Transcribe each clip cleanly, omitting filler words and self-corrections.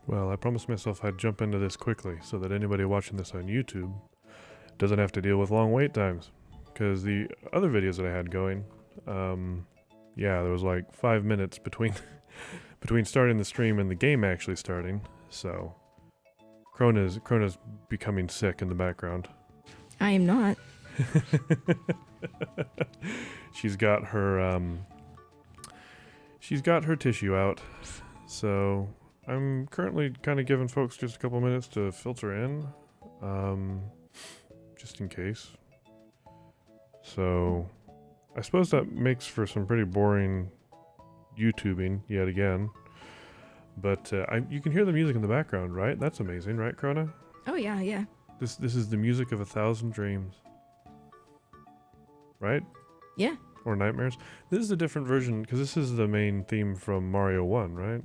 Well, I promised myself I'd jump into this quickly so that anybody watching this on YouTube doesn't have to deal with long wait times. Because the other videos that I had going, yeah, there was like 5 minutes between between starting the stream and the game actually starting. So, Krona's becoming sick in the background. I am not. She's got her tissue out. So I'm currently kind of giving folks just a couple minutes to filter in, just in case. So I suppose that makes for some pretty boring YouTubing yet again. But you can hear the music in the background, right? That's amazing, right, Krona? Oh yeah, yeah. This is the music of 1,000 dreams, right? Yeah. Or nightmares. This is a different version because this is the main theme from Mario 1, right?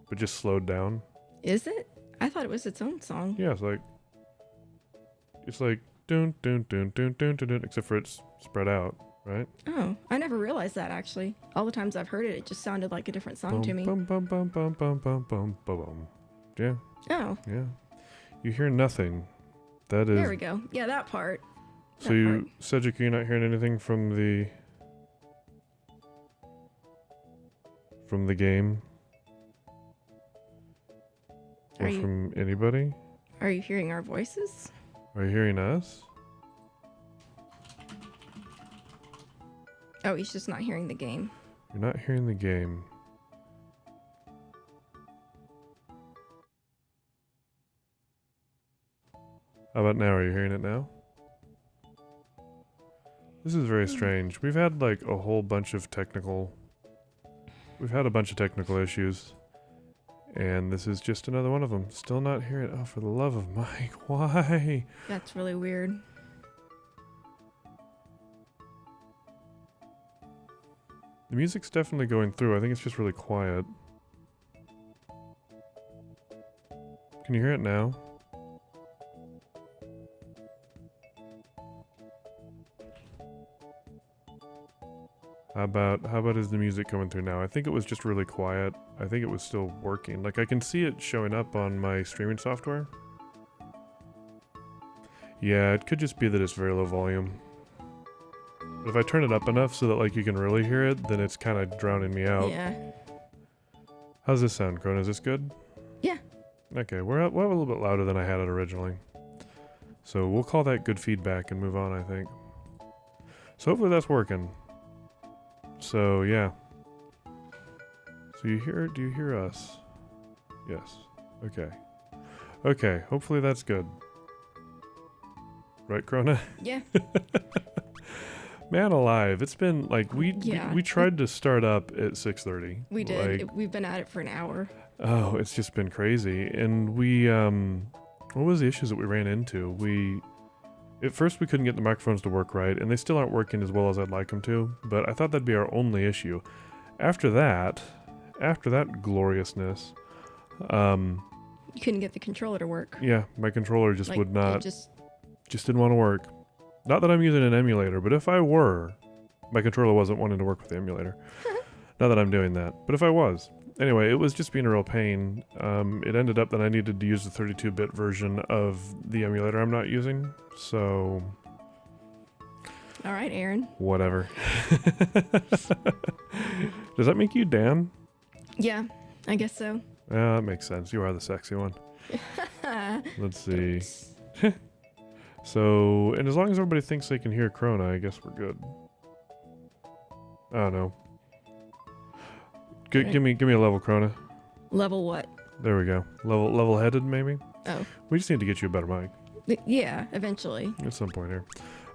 But just slowed down. Is it? I thought it was its own song. Yeah, it's like dun dun dun dun dun dun dun, except for it's spread out, right? Oh, I never realized that actually. All the times I've heard it, it just sounded like a different song to me. Bum bum bum bum bum bum bum bum. Yeah. Oh. Yeah. You hear nothing. That is. There we go. Yeah, that part. So you, Cedric, you're not hearing anything from the game? Or from anybody? Are you hearing our voices? Are you hearing us? Oh, he's just not hearing the game. You're not hearing the game. How about now? Are you hearing it now? This is very strange. We've had like a whole bunch of technical... We've had a bunch of technical issues. And this is just another one of them. Still not hearing... Oh, for the love of Mike, why? That's really weird. The music's definitely going through. I think it's just really quiet. Can you hear it now? How about is the music coming through now? I think it was just really quiet. I think it was still working. Like I can see it showing up on my streaming software. Yeah, it could just be that it's very low volume. But if I turn it up enough so that like you can really hear it, then it's kind of drowning me out. Yeah. How's this sound, Krona? Is this good? Yeah. Okay, we're a little bit louder than I had it originally. So we'll call that good feedback and move on, I think. So hopefully that's working. So yeah. So do you hear us? Yes. Okay. Okay, hopefully that's good. Right, Krona? Yeah. Man alive, it's been like we tried to start up at 6:30. We did. We've been at it for an hour. Oh, it's just been crazy. And we what was the issues that we ran into? At first we couldn't get the microphones to work right, and they still aren't working as well as I'd like them to, but I thought that'd be our only issue. After that gloriousness, you couldn't get the controller to work. Yeah, my controller just like, would not, just didn't want to work. Not that I'm using an emulator, but if I were, my controller wasn't wanting to work with the emulator. Not that I'm doing that, but if I was. Anyway, it was just being a real pain. It ended up that I needed to use the 32-bit version of the emulator I'm not using, so... All right, Aaron. Whatever. Does that make you Dan? Yeah, I guess so. Yeah, that makes sense. You are the sexy one. Let's see. So, and as long as everybody thinks they can hear Krona, I guess we're good. I don't know. Okay. Give me a level, Krona. Level what? There we go. Level-headed, maybe? Oh. We just need to get you a better mic. Yeah, eventually. At some point here.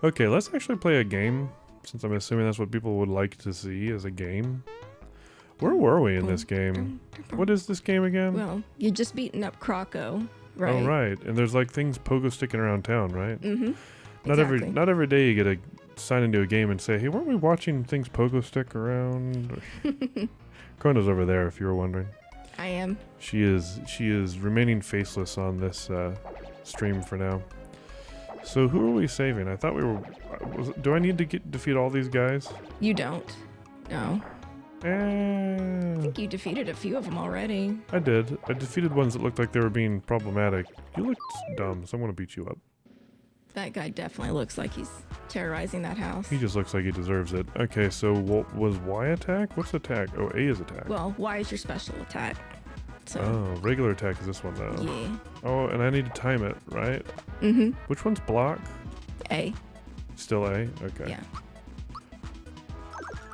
Okay, let's actually play a game, since I'm assuming that's what people would like to see as a game. Where were we in this game? What is this game again? Well, you're just beating up Croco, right? Oh, right. And there's like things pogo sticking around town, right? Mm-hmm. Not Exactly. every day you get to sign into a game and say, hey, weren't we watching things pogo stick around? Krona's over there, if you were wondering. I am. She is remaining faceless on this stream for now. So who are we saving? I thought we were... do I need to defeat all these guys? You don't. No. I think you defeated a few of them already. I did. I defeated ones that looked like they were being problematic. You looked dumb, so I'm gonna beat you up. That guy definitely looks like he's terrorizing that house. He just looks like he deserves it. Okay, so what was Y attack? What's attack? Oh, A is attack. Well, Y is your special attack. So. Oh, regular attack is this one though. Yeah. Oh, and I need to time it, right? Mm-hmm. Which one's block? A. Still A? Okay. Yeah.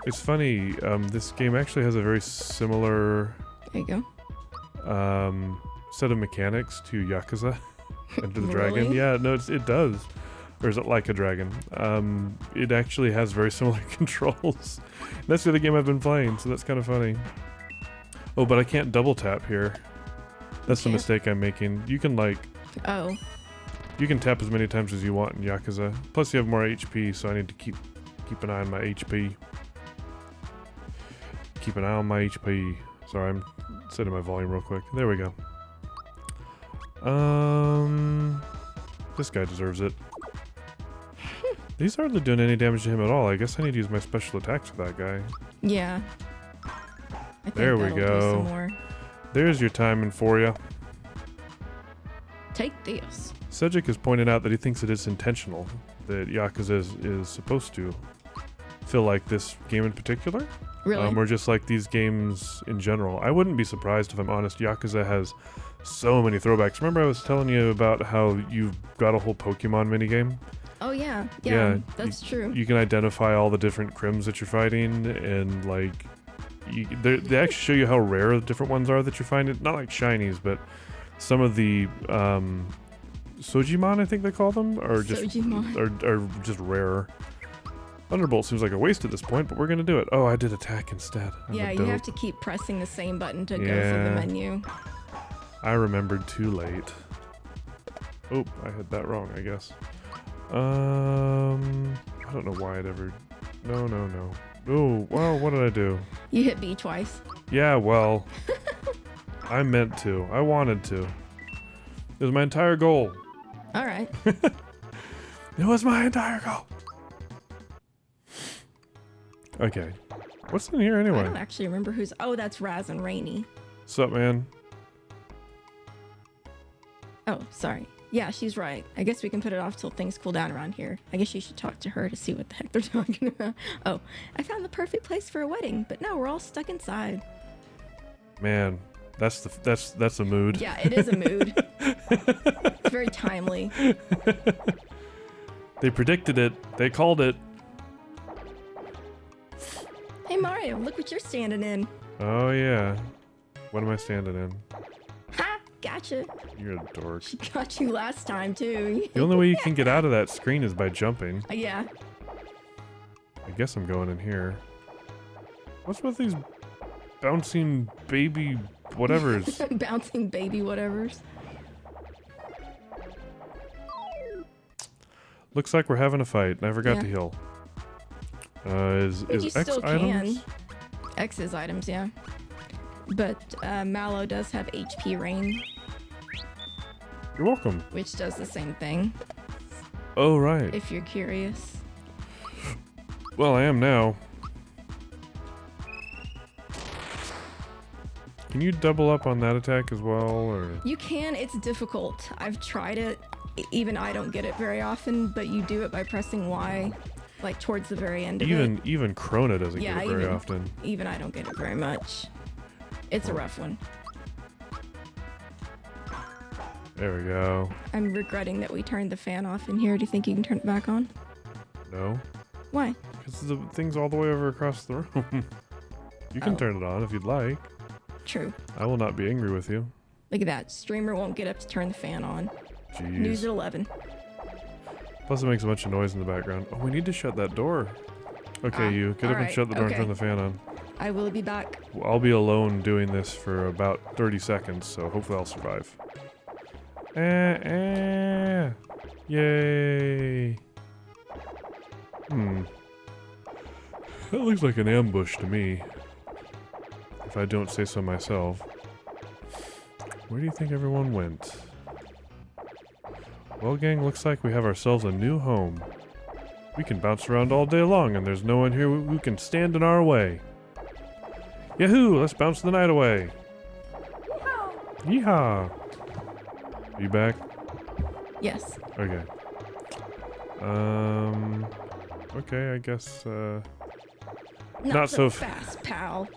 It's funny, this game actually has a very similar There you go. set of mechanics to Yakuza and to the Really? Dragon. Yeah, no, it does. Or is it like a dragon? It actually has very similar controls. That's the other game I've been playing, so that's kind of funny. Oh, but I can't double tap here. That's the can't? mistake I'm making. You can Oh. you can tap as many times as you want in Yakuza. Plus you have more HP, so I need to keep an eye on my HP. Keep an eye on my HP. Sorry, I'm setting my volume real quick. There we go. This guy deserves it. He's hardly doing any damage to him at all. I guess I need to use my special attacks for that guy. Yeah. I think There we that'll do go. some more. There's your timing for you. Take this. Cedric has pointed out that he thinks it is intentional that Yakuza is supposed to feel like this game in particular. Really? Or just like these games in general. I wouldn't be surprised if I'm honest. Yakuza has so many throwbacks. Remember I was telling you about how you've got a whole Pokemon minigame? Oh yeah. Yeah, Yeah. That's true. You can identify all the different crims that you're fighting, and like they actually show you how rare the different ones are that you're finding. Not like shinies, but some of the Sojimon, I think they call them, are just Sojimon. are just rarer. Thunderbolt seems like a waste at this point, but we're gonna do it. Oh, I did attack instead. I'm Yeah, a you have dope. to keep pressing the same button to go through Yeah. the menu. I remembered too late. Oh, I had that wrong, I guess. I don't know why I'd ever. No. Oh, well, what did I do? You hit B twice. Yeah, well, I meant to. I wanted to. It was my entire goal. All right. It was my entire goal. Okay. What's in here I anyway? don't actually remember who's. Oh, that's Raz and Rainy. Sup, man? Oh, sorry. Yeah, she's right. I guess we can put it off till things cool down around here. I guess you should talk to her to see what the heck they're talking about. Oh, I found the perfect place for a wedding, but no, we're all stuck inside. Man, that's a mood. Yeah, it is a mood. It's very timely. They predicted it. They called it. Hey Mario, look what you're standing in. Oh yeah. What am I standing in? Ha! Gotcha. You're a dork. She got you last time too. The only way you can get out of that screen is by jumping. Yeah. I guess I'm going in here. What's with these bouncing baby whatevers? Bouncing baby whatevers. Looks like we're having a fight, and I forgot Yeah. to heal. Is You X still items? can. X is items, yeah. But Mallow does have HP Rain, You're welcome. which does the same thing, Oh right. if you're curious. Well, I am now. Can you double up on that attack as well, or? You can, it's difficult. I've tried it. Even I don't get it very often, but you do it by pressing Y, like towards the very end of it. Even Krona doesn't Yeah, get it very even- often. Even I don't get it very much. It's a rough one. There we go. I'm regretting that we turned the fan off in here. Do you think you can turn it back on? No, Why? because the thing's all the way over across the room. You can Oh. turn it on if you'd like. True. I will not be angry with you. Look at that. Streamer won't get up to turn the fan on. News Jeez. at 11. Plus it makes a bunch of noise in the background. Oh, we need to shut that door. Okay, Ah, you get up and alright, shut the door and okay. turn the fan on. I will be back. Well, I'll be alone doing this for about 30 seconds, so hopefully I'll survive. Yay! That looks like an ambush to me. If I don't say so myself. Where do you think everyone went? Well, gang, looks like we have ourselves a new home. We can bounce around all day long, and there's no one here who can stand in our way. Yahoo! Let's bounce the night away. Yeehaw! Are you back? Yes. Okay. Okay, I guess, Not so so fast, pal.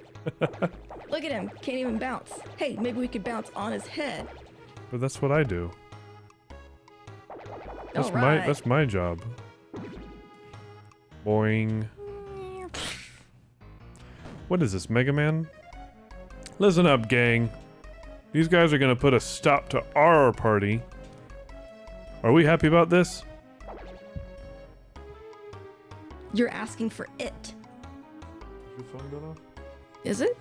Look at him. Can't even bounce. Hey, maybe we could bounce on his head. But that's what I do. Alright. That's my job. Boing. What is this, Mega Man? Listen up, gang. These guys are gonna put a stop to our party. Are we happy about this? You're asking for it. Your phone going off? Is it?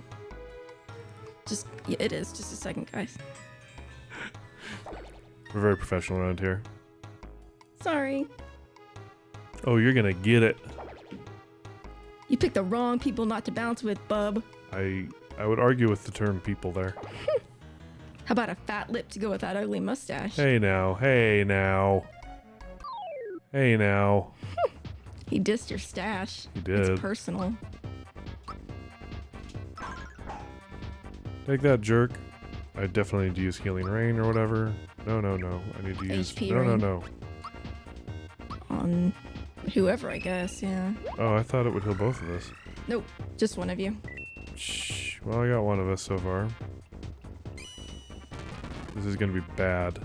Yeah, it is. Just a second, guys. We're very professional around here. Sorry. Oh, you're gonna get it. You picked the wrong people not to bounce with, bub. I would argue with the term people there. How about a fat lip to go with that ugly mustache? Hey now, hey now. Hey now. He dissed your stash. He did. It's personal. Take that, jerk. I definitely need to use Healing Rain or whatever. No. I need to use... HP No. rain. On whoever, I guess, yeah. Oh, I thought it would heal both of us. Nope, just one of you. Shh. Well, I got one of us so far. This is gonna be bad.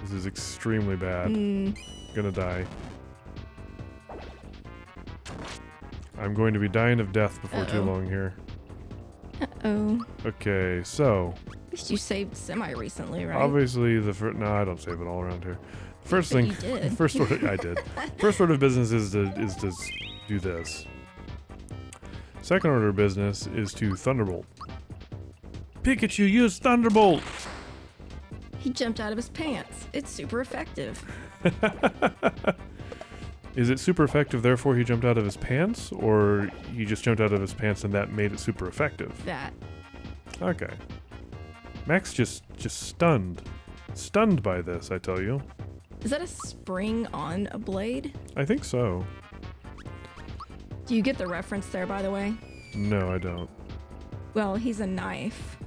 This is extremely bad. Gonna die. I'm going to be dying of death before too long here. Uh-oh. Okay, so... At least you saved semi-recently, right? Obviously, no, I don't save it all around here. First But thing... you did. First order... I did. First order of business is to do this. Second order of business is to Thunderbolt. Pikachu, use Thunderbolt! He jumped out of his pants. It's super effective. Is it super effective, therefore he jumped out of his pants? Or he just jumped out of his pants and that made it super effective? That. Okay. Max just stunned. Stunned by this, I tell you. Is that a spring on a blade? I think so. Do you get the reference there, by the way? No, I don't. Well, he's a knife.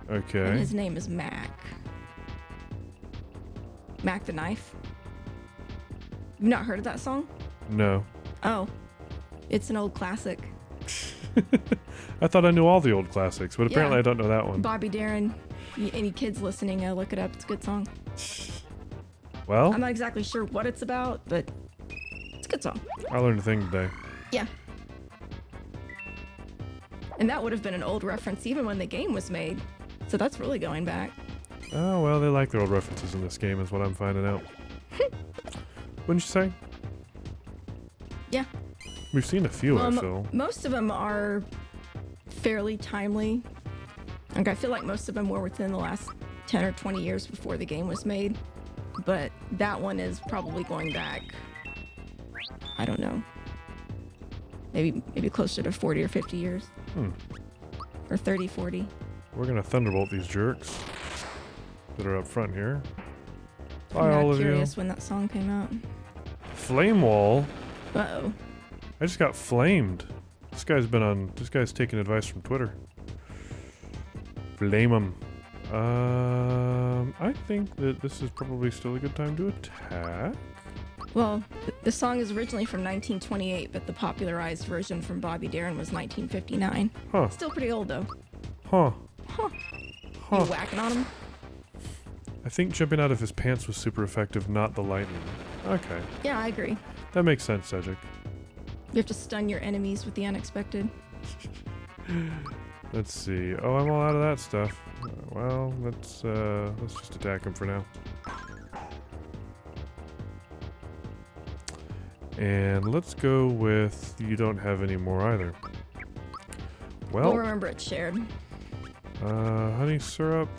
And Okay. his name is Mac. Mac the Knife. You've not heard of that song? No. Oh. It's an old classic. I thought I knew all the old classics, but apparently Yeah. I don't know that one. Bobby Darin. Any kids listening, look it up. It's a good song. Well, I'm not exactly sure what it's about, but it's a good song. I learned a thing today. Yeah. And that would have been an old reference even when the game was made. So that's really going back. Oh, well, they like their old references in this game is what I'm finding out. Wouldn't you say? Yeah. We've seen a few, I feel. Most of them are fairly timely. Like, I feel like most of them were within the last 10 or 20 years before the game was made. But that one is probably going back, I don't know, maybe closer to 40 or 50 years. Or 30, 40. We're gonna Thunderbolt these jerks that are up front here. Bye, I'm all not of you. curious when that song came out. Flame Wall? Uh-oh. I just got flamed. This guy's taking advice from Twitter. Flame him. I think that this is probably still a good time to attack. Well, the song is originally from 1928, but the popularized version from Bobby Darin was 1959. Huh. Still pretty old, though. Huh. Huh. Huh. You whacking on him? I think jumping out of his pants was super effective, not the lightning. Okay. Yeah, I agree. That makes sense, Cedric. You have to stun your enemies with the unexpected. Let's see. Oh, I'm all out of that stuff. Well, let's just attack him for now. And let's go with you don't have any more either. We'll Well, remember it's shared. honey syrup,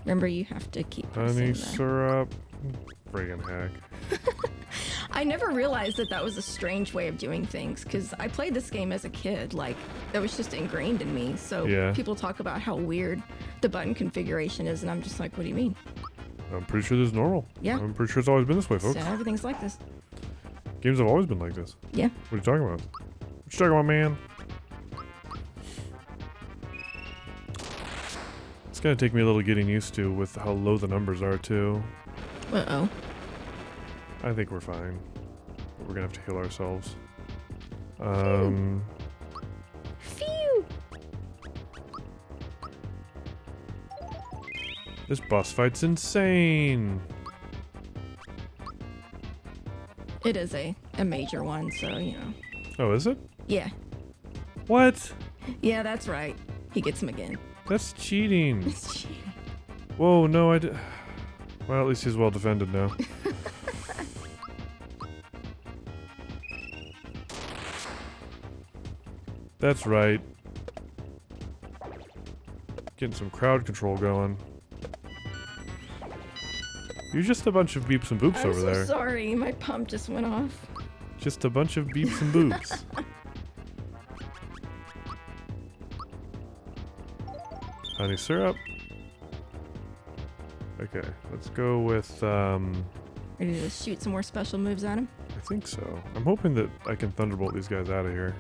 Remember, you have to keep honey pressing the... syrup. Friggin' hack. I never realized that that was a strange way of doing things, because I played this game as a kid. Like, that was just ingrained in me. So Yeah. people talk about how weird the button configuration is, and I'm just like, what do you mean? I'm pretty sure this is normal. Yeah. I'm pretty sure it's always been this way, folks. So everything's like this. Games have always been like this. Yeah. What are you talking about? What you talking about, man? gonna take me a little getting used to with how low the numbers are too. Uh-oh. I think we're fine. But we're gonna have to heal ourselves. Phew! This boss fight's insane. It is a major one, so, you know. Oh, is it? Yeah. What? Yeah, that's right. He gets him again. That's cheating. It's cheating. Whoa, no, I did. Well, at least he's well defended now. That's right. Getting some crowd control going. You're just a bunch of beeps and boops I'm over so there. sorry. My pump just went off. Just a bunch of beeps and boops. Honey syrup. Okay, let's go with, Ready to shoot some more special moves at him? I think so. I'm hoping that I can thunderbolt these guys out of here.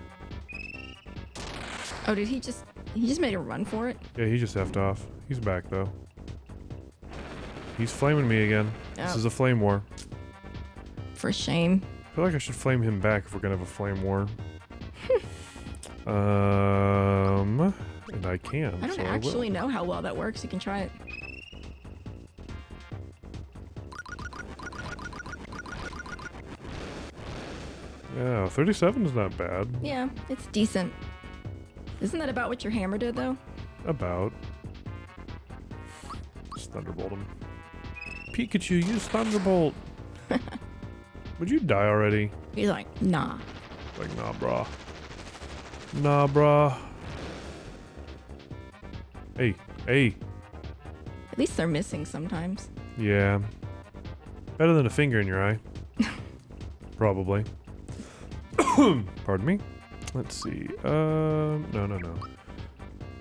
Oh, did he just made a run for it? Yeah, he just effed off. He's back though. He's flaming me again. This Oh. is a flame war. For shame. I feel like I should flame him back if we're gonna have a flame war. And I can. I don't so actually know how well that works. You can try it. Yeah, 37 is not bad. Yeah, it's decent. Isn't that about what your hammer did, though? About. Just thunderbolt him. Pikachu, use thunderbolt. Would you die already? He's like, nah. Like, nah, brah. Nah, brah. Hey, hey. At least they're missing sometimes. Yeah. Better than a finger in your eye. Probably. Pardon me. Let's see. No.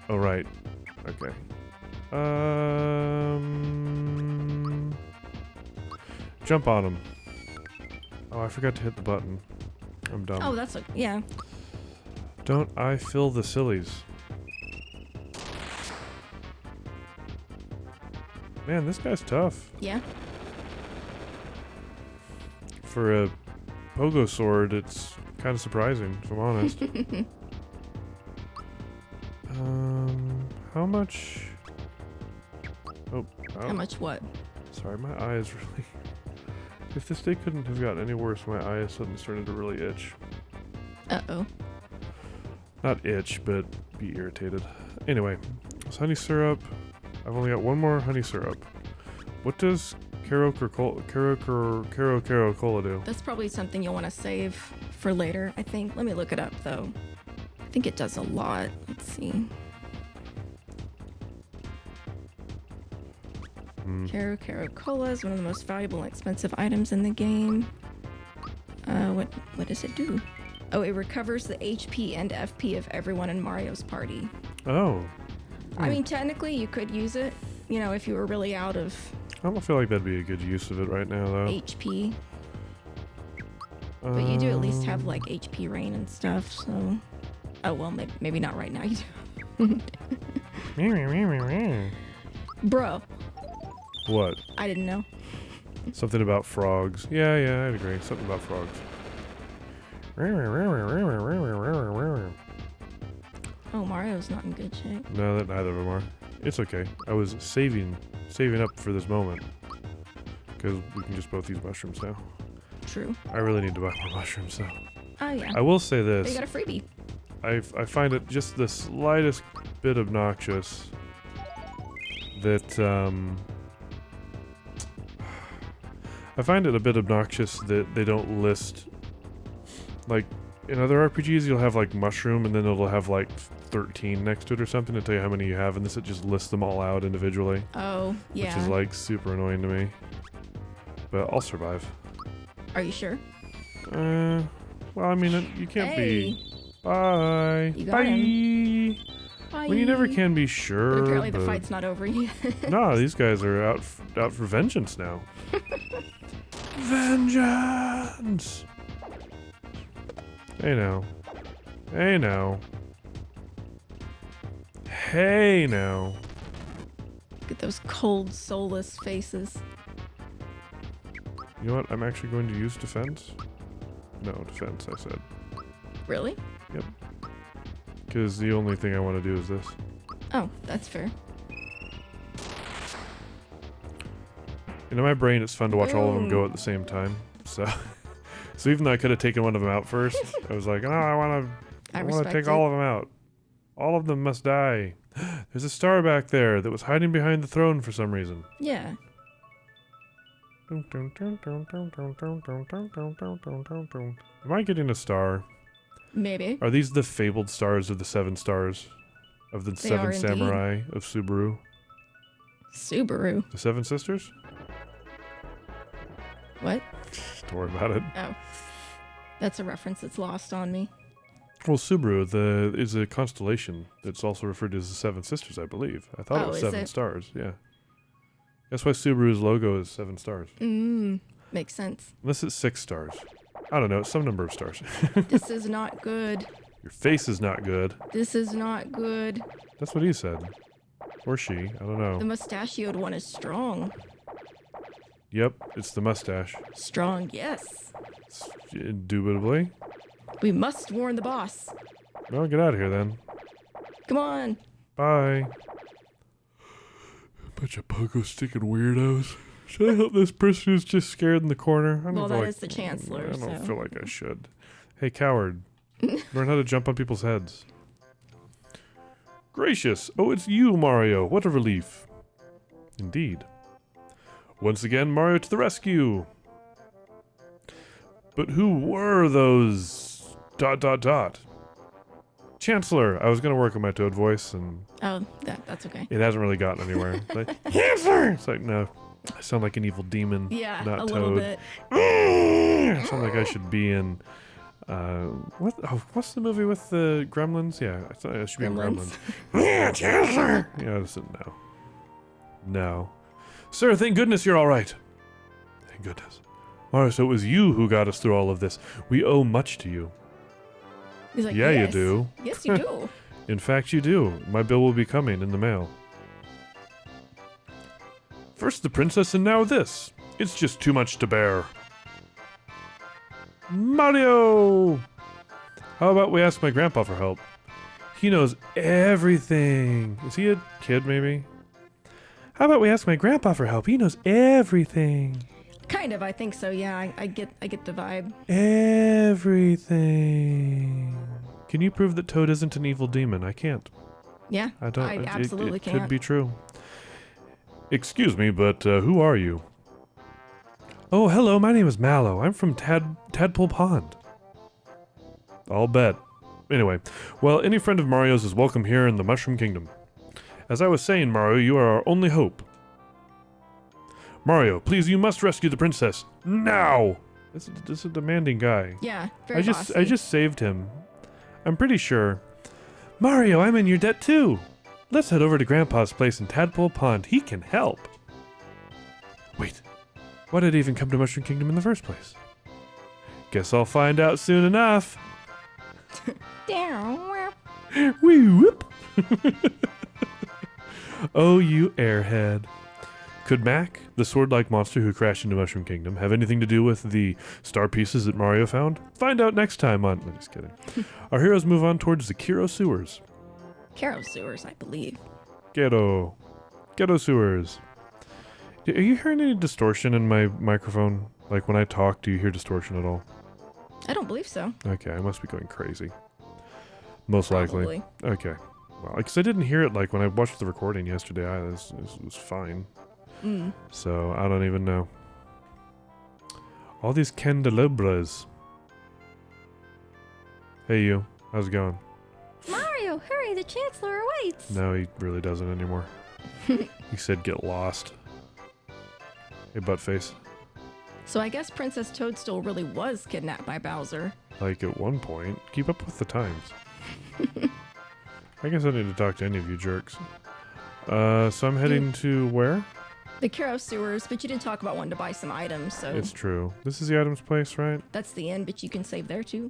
Oh, right. Okay. Jump on him. Oh, I forgot to hit the button. I'm dumb. Oh, that's yeah. Don't I feel the sillies? Man, this guy's tough. Yeah. For a pogo sword, it's kind of surprising, if I'm honest. How much? Oh, How much what? sorry, my eye is really... If this day couldn't have gotten any worse, my eye suddenly started to really itch. Uh-oh. Not itch, but be irritated. Anyway, it's honey syrup. I've only got one more honey syrup. What does Caro Cola do? That's probably something you'll want to save for later, I think. Let me look it up, though. I think it does a lot. Let's see. Caro Cola is one of the most valuable and expensive items in the game. What does it do? Oh, it recovers the HP and FP of everyone in Mario's party. Oh. I mean, technically, you could use it, you know, if you were really out of I don't feel like that'd be a good use of it right now, though. HP. But you do at least have, like, HP rain and stuff, so... Oh, well, maybe not right now. You do. Bro. What? I didn't know. Something about frogs. Yeah, I'd agree. Something about frogs. Oh, Mario's not in good shape. No, that neither of them are. It's okay. I was saving up for this moment. Because we can just both use mushrooms now. True. I really need to buy more mushrooms, though. Oh, yeah. I will say You this. got a freebie. I find it just the slightest bit obnoxious that, I find it a bit obnoxious that they don't list, like, in other RPGs you'll have, like, mushroom and then it'll have, like, 13 next to it or something to tell you how many you have, and this it just lists them all out individually. Oh, yeah. Which is, like, super annoying to me. But I'll survive. Are you sure? Well, I mean, you can't be... Hey. Bye. You got Bye. him. Bye. Well, you never can be sure. But apparently the fight's not over yet. No, these guys are out for vengeance now. Vengeance! Hey now. Hey now. Hey now. at those cold, soulless faces. You know what? I'm actually going to use defense. No, defense, I said. Really? Yep. Because the only thing I want to do is this. Oh, that's fair. In my brain, it's fun to watch all of them go Boom. at the same time. So, so even though I could have taken one of them out first, I was like, oh, I want to respect take it. all of them out. All of them must die. There's a star back there that was hiding behind the throne for some reason. Yeah. Am I getting a star? Maybe. Are these the fabled stars of the 7 stars? Of the They 7 are indeed. samurai of Subaru? Subaru. The 7 sisters? What? Don't worry about it. Oh. That's a reference that's lost on me. Well, Subaru is a constellation that's also referred to as the 7 sisters, I believe. I thought it Oh, was is 7 it? stars, yeah. That's why Subaru's logo is 7 stars. Makes sense. Unless it's 6 stars. I don't know, it's some number of stars. This is not good. Your face is not good. This is not good. That's what he said. Or she, I don't know. The mustachioed one is strong. Yep, it's the mustache. Strong, yes. Indubitably. We must warn the boss. Well, get out of here then. Come on. Bye. Bunch of pogo sticking weirdos. Should I help this person who's just scared in the corner? I don't Well, feel that like, is the Chancellor, I don't so. feel like I should. Hey, coward. Learn how to jump on people's heads. Gracious! Oh, it's you, Mario! What a relief. Indeed. Once again, Mario to the rescue! But who were those... ... Chancellor! I was gonna work on my Toad voice, and Oh, that's okay. it hasn't really gotten anywhere. Like, Chancellor! It's like, no. I sound like an evil demon, Yeah, not a Toad. little bit. I sound like I should be in... what's the movie with the gremlins? Yeah, I thought I should be in Gremlins. Gremlins. Yeah, Chancellor! Yeah, listen, no. No. Sir, thank goodness you're all right. Thank goodness. Mario, so it was you who got us through all of this. We owe much to you. He's like, Yeah, you yes. do. Yes, you do. In fact, you do. My bill will be coming in the mail. First the princess and now this. It's just too much to bear. Mario! How about we ask my grandpa for help? He knows everything. Is he a kid, maybe? How about we ask my grandpa for help? He knows everything. Kind of, I think so. Yeah, I get the vibe. Everything. Can you prove that Toad isn't an evil demon? I can't. Yeah, I don't. I absolutely it can't. could be true. Excuse me, but who are you? Oh, hello. My name is Mallow. I'm from Tadpole Pond. I'll bet. Anyway, well, any friend of Mario's is welcome here in the Mushroom Kingdom. As I was saying, Mario, you are our only hope. Mario, please, you must rescue the princess now. This is a demanding guy. Yeah, very I bossy. just saved him. I'm pretty sure. Mario, I'm in your debt too. Let's head over to Grandpa's place in Tadpole Pond. He can help. Wait, why did I even come to Mushroom Kingdom in the first place? Guess I'll find out soon enough. Wee whoop. Oh, you airhead. Could Mac, the sword-like monster who crashed into Mushroom Kingdom, have anything to do with the star pieces that Mario found? Find out next time on... I'm just kidding. Our heroes move on towards the Kiro sewers. Kiro sewers, I believe. Ghetto sewers. Are you hearing any distortion in my microphone? Like when I talk, do you hear distortion at all? I don't believe so. Okay, I must be going crazy. Most likely. Probably. Okay. Well, because I didn't hear it like when I watched the recording yesterday. This was fine. So, I don't even know. All these candelabras. Hey you, how's it going? Mario, hurry, the Chancellor awaits. No, he really doesn't anymore. He said get lost. Hey buttface. So I guess Princess Toadstool really was kidnapped by Bowser. Like at one point. Keep up with the times. I guess I need to talk to any of you jerks. So I'm heading to where? The Kiro sewers, but you did talk about wanting to buy some items, so It's true. This is the items place, right? that's the end, but you can save there too.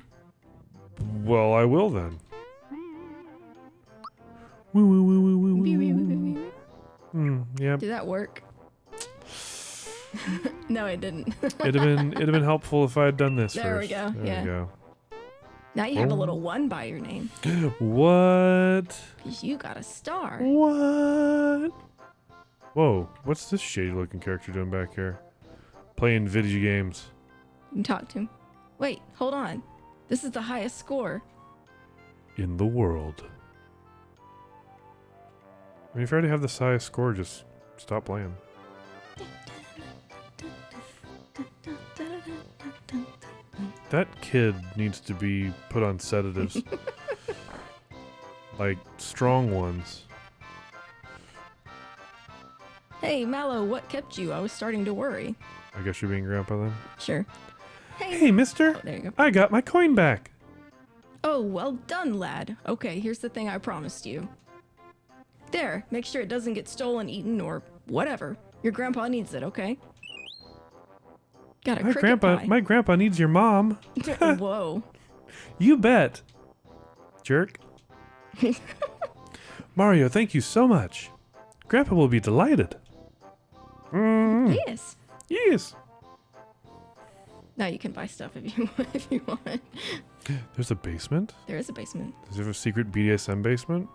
Well, I will then. Woo, woo, woo, woo, woo, woo, woo. Yeah, Yep. Did that work? No, it didn't. It'd have been helpful if I had done this There first. we go. There Yeah. we go. Now you have a little Oh. 1 by your name. What? 'Cause you got a star. What? Whoa, what's this shady looking character doing back here? Playing video games. You can talk to him. Wait, hold on. This is the highest score. In the world. I mean, if you already have the highest score, just stop playing. That kid needs to be put on sedatives. Like, strong ones. Hey, Mallow, what kept you? I was starting to worry. I guess you're being grandpa then? Sure. Hey. Hey, mister! Oh, there you go. I got my coin back! Oh, well done, lad. Okay, here's the thing I promised you. There, make sure it doesn't get stolen, eaten, or whatever. Your grandpa needs it, okay? Got a cricket pie. My grandpa needs your mom. Whoa. You bet. Jerk. Mario, thank you so much. Grandpa will be delighted. Yes. Yes. Now you can buy stuff if you want. There's a basement? There is a basement. Does it have a secret BDSM basement?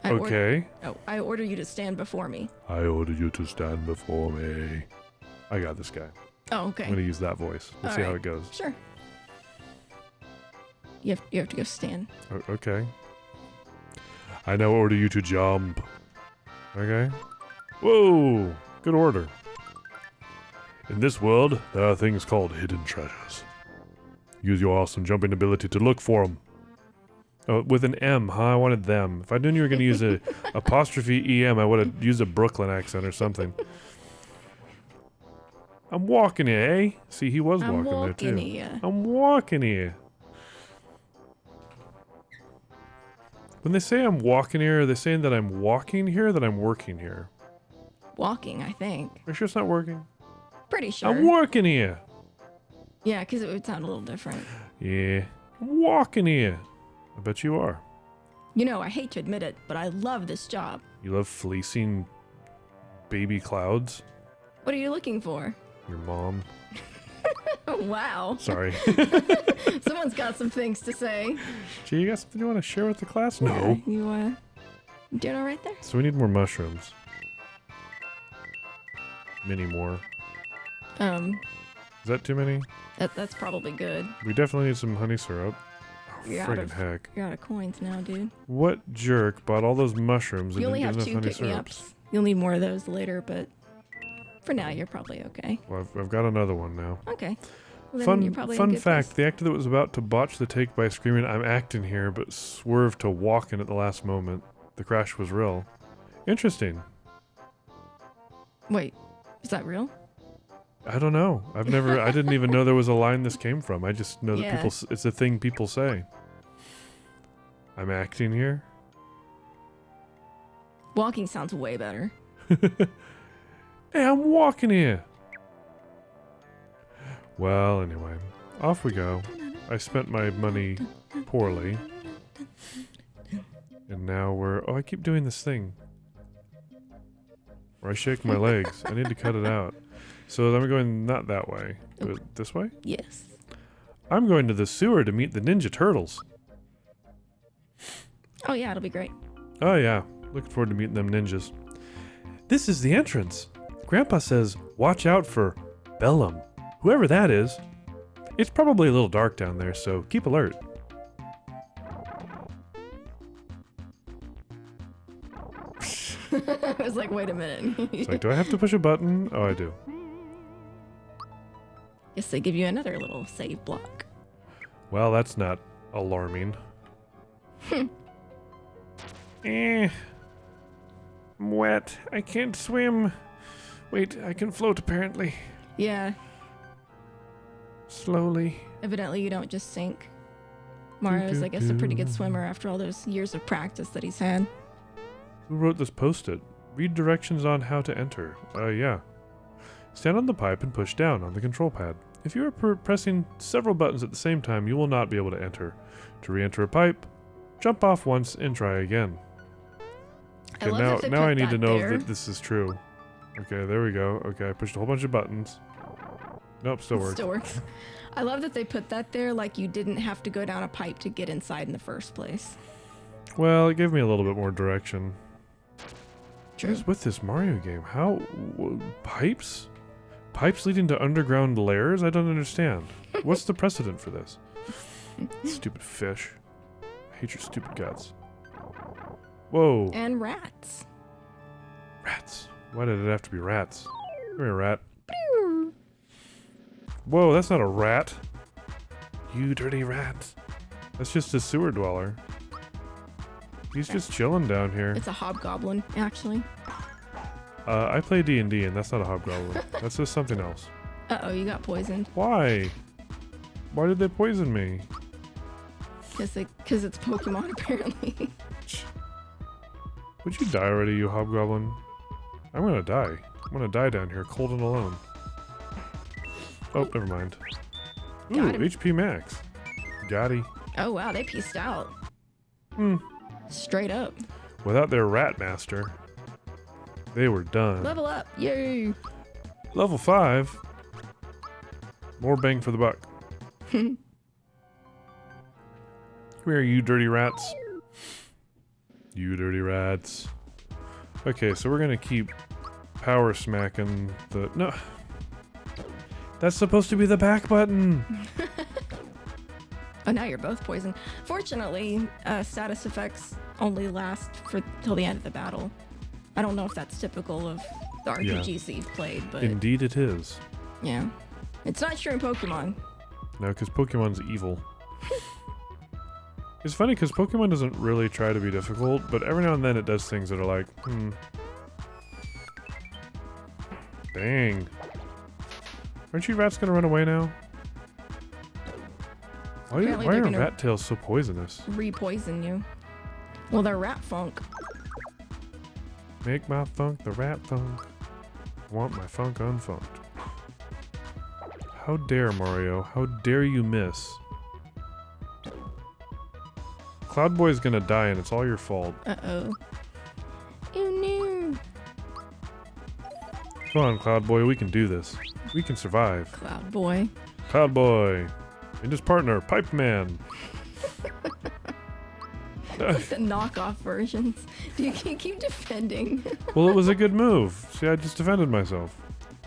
Okay. I order you to stand before me. I order you to stand before me. I got this guy. Oh, okay. I'm going to use that voice. We'll see how it goes. Sure. You have to go stand. Okay. I now order you to jump. Okay. Whoa! Good order. In this world, there are things called hidden treasures. Use your awesome jumping ability to look for them. Oh, with an M, huh? I wanted them. If I knew you were going to use a apostrophe EM, I would have used a Brooklyn accent or something. I'm walking here, eh? See, he was walking there too. Here. I'm walking here. When they say I'm walking here, are they saying that I'm walking here or that I'm working here? Walking, I think. Are you sure it's not working? Pretty sure. I'm working here. Yeah, because it would sound a little different. Yeah. I'm walking here. I bet you are. You know, I hate to admit it, but I love this job. You love fleecing baby clouds? What are you looking for? Your mom. Oh, wow. Sorry. Someone's got some things to say. Gee, you got something you want to share with the class? No. Yeah, you doing all right there? So we need more mushrooms. Many more. Is that too many? That's probably good. We definitely need some honey syrup. Oh, You're out friggin' of- heck. You're out of coins now, dude. What jerk bought all those mushrooms and You only didn't have give 2 enough honey syrups? pick-me-ups. You'll need more of those later, but for now, you're probably okay. Well, I've got another one now. Okay. Well, then you're probably in a Fun good fact, place. the actor that was about to botch the take by screaming, "I'm acting here," but swerved to walk in at the last moment. The crash was real. Interesting. Wait, is that real? I don't know. I didn't even know there was a line this came from. I just know that Yeah. it's a thing people say. I'm acting here? Walking sounds way better. Hey, I'm walking here. Well, anyway, off we go. I spent my money poorly. And now oh, I keep doing this thing where I shake my legs. I need to cut it out. So I'm going not that way, but this way? Yes. I'm going to the sewer to meet the Ninja Turtles. Oh, yeah, it'll be great. Oh yeah, looking forward to meeting them ninjas. This is the entrance. Grandpa says, watch out for Bellum. Whoever that is. It's probably a little dark down there, so keep alert. I was like, wait a minute. It's like, do I have to push a button? Oh, I do. Guess they give you another little save block. Well, that's not alarming. I'm wet. I can't swim. Wait, I can float apparently. Yeah, Slowly. evidently you don't just sink. Mario's, I guess, a pretty good swimmer after all those years of practice that he's had. Who wrote this post-it? Read directions on how to enter. Yeah. Stand on the pipe and push down on the control pad. If you are pressing several buttons at the same time, you will not be able to enter. To re-enter a pipe, jump off once and try again. Okay, love now that they now put I need to that know there. that this is true. Okay, there we go. Okay, I pushed a whole bunch of buttons. Nope, still It works. still works. I love that they put that there like you didn't have to go down a pipe to get inside in the first place. Well, it gave me a little bit more direction. True. What is with this Mario game? How... pipes? Pipes leading to underground lairs? I don't understand. What's the precedent for this? Stupid fish. I hate your stupid guts. Whoa. And rats. Rats. Why did it have to be rats? Come here, rat. Whoa, that's not a rat. You dirty rat. That's just a sewer dweller. He's just chilling down here. It's a hobgoblin, actually. I play D&D and that's not a hobgoblin. That's just something else. Uh-oh, you got poisoned. Why? Why did they poison me? Because it's Pokemon, apparently. Would you die already, you hobgoblin? I'm gonna die. I'm gonna die down here, cold and alone. Oh, never mind. Ooh, Got him. HP max. Got he. Oh, wow, they pieced out. Hmm. Straight up. Without their rat master, they were done. Level up. Yay. Level 5. More bang for the buck. Come here, you dirty rats. You dirty rats. Okay, so we're gonna keep power smacking the... No. That's supposed to be the back button. Oh, now you're both poisoned. Fortunately, status effects only last till the end of the battle. I don't know if that's typical of the RPGs that you've played, but Indeed it is. yeah. It's not true in Pokemon. No, because Pokemon's evil. It's funny because Pokemon doesn't really try to be difficult, but every now and then it does things that are like, Dang. Aren't you rats gonna run away now? Apparently Why they're are gonna- rat tails so poisonous? Re-poison you. Well, they're rat funk. Make my funk the rat funk. Want my funk unfunked. How dare, Mario? How dare you miss? Cloud Boy's gonna die and it's all your fault. Uh-oh. Ew, no. Come on, Cloud Boy, we can do this. We can survive. Cloud Boy. Cloud Boy. And his partner, Pipe Man. Like the knockoff versions. Do you keep defending? Well, it was a good move. See, I just defended myself.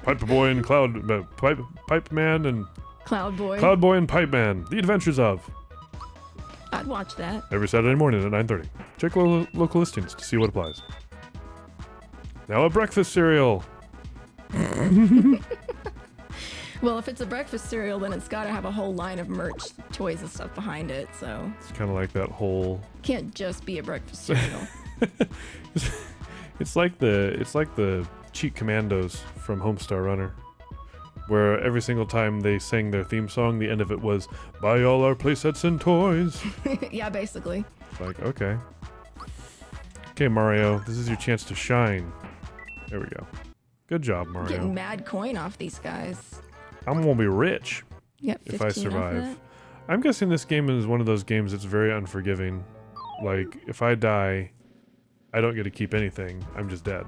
Pipe Boy and Pipe Man and Cloud Boy. Cloud Boy and Pipe Man. The Adventures of. I'd watch that. Every Saturday morning at 9:30. Check local listings to see what applies. Now a breakfast cereal. Well, if it's a breakfast cereal, then it's got to have a whole line of merch, toys, and stuff behind it. So It's kind of like that whole. can't just be a breakfast cereal. It's like the Cheat Commandos from Homestar Runner, where every single time they sang their theme song, the end of it was "Buy all our playsets and toys." Yeah, basically. It's like, okay, Mario, this is your chance to shine. There we go. Good job, Mario. Getting mad coin off these guys. I'm gonna be rich Yep. if I 15 off survive. that. I'm guessing this game is one of those games that's very unforgiving. Like, if I die, I don't get to keep anything. I'm just dead,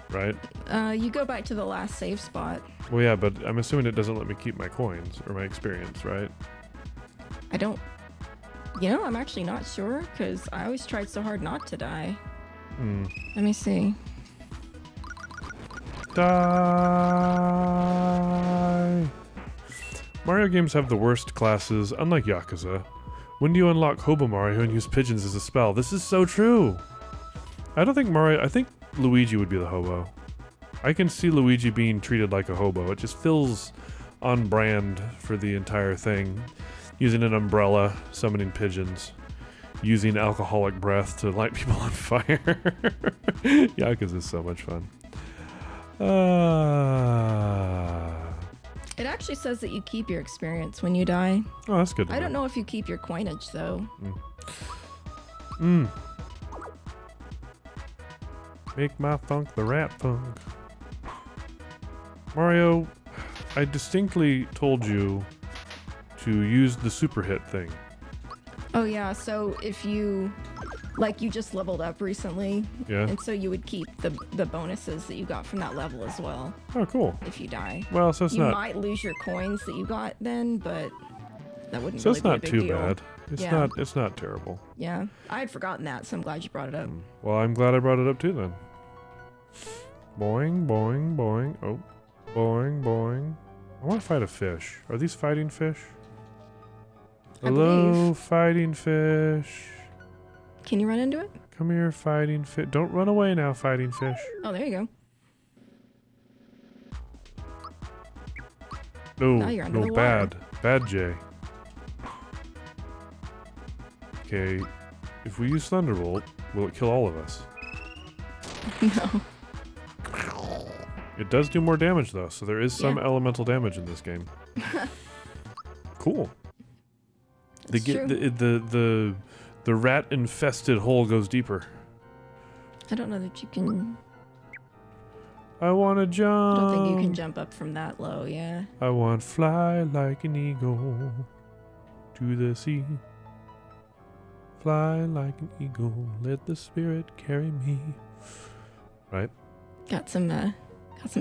right? You go back to the last save spot. Well, yeah, but I'm assuming it doesn't let me keep my coins or my experience, right? I don't. You know, I'm actually not sure because I always tried so hard not to die. Let me see. Die! Mario games have the worst classes, unlike Yakuza. When do you unlock Hobo Mario and use pigeons as a spell? This is so true! I don't think Mario... I think Luigi would be the hobo. I can see Luigi being treated like a hobo. It just feels on brand for the entire thing. Using an umbrella, summoning pigeons, using alcoholic breath to light people on fire. Yakuza is so much fun. It actually says that you keep your experience when you die. Oh, that's good to I don't know if you keep your coinage though. Make my funk the rat funk. Mario, I distinctly told you to use the super hit thing. Oh yeah, so if you Like you just leveled up recently, Yeah. and so you would keep the bonuses that you got from that level as well Oh, cool. if you die. Well, so it's You not. might lose your coins that you got then, but that wouldn't So really it's be a not big too deal. bad. It's Yeah. not. It's not terrible. Yeah, I had forgotten that, so I'm glad you brought it up. Well, I'm glad I brought it up too then. Boing, boing, boing. Oh, boing, boing. I want to fight a fish. Are these fighting fish? I Hello, believe. fighting fish. Can you run into it? Come here, fighting fish. Don't run away now, fighting fish. Oh, there you go. No, Now you're under no, the water. bad Jay. Okay, if we use Thunderbolt, will it kill all of us? No. It does do more damage though, so there is some Yeah. elemental damage in this game. Cool. That's true. The rat infested hole goes deeper. I don't know that you can. I want to I jump. don't think you can jump up from that low. Yeah. I want to fly like an eagle to the sea. Fly like an eagle, let the spirit carry me. Right? Got some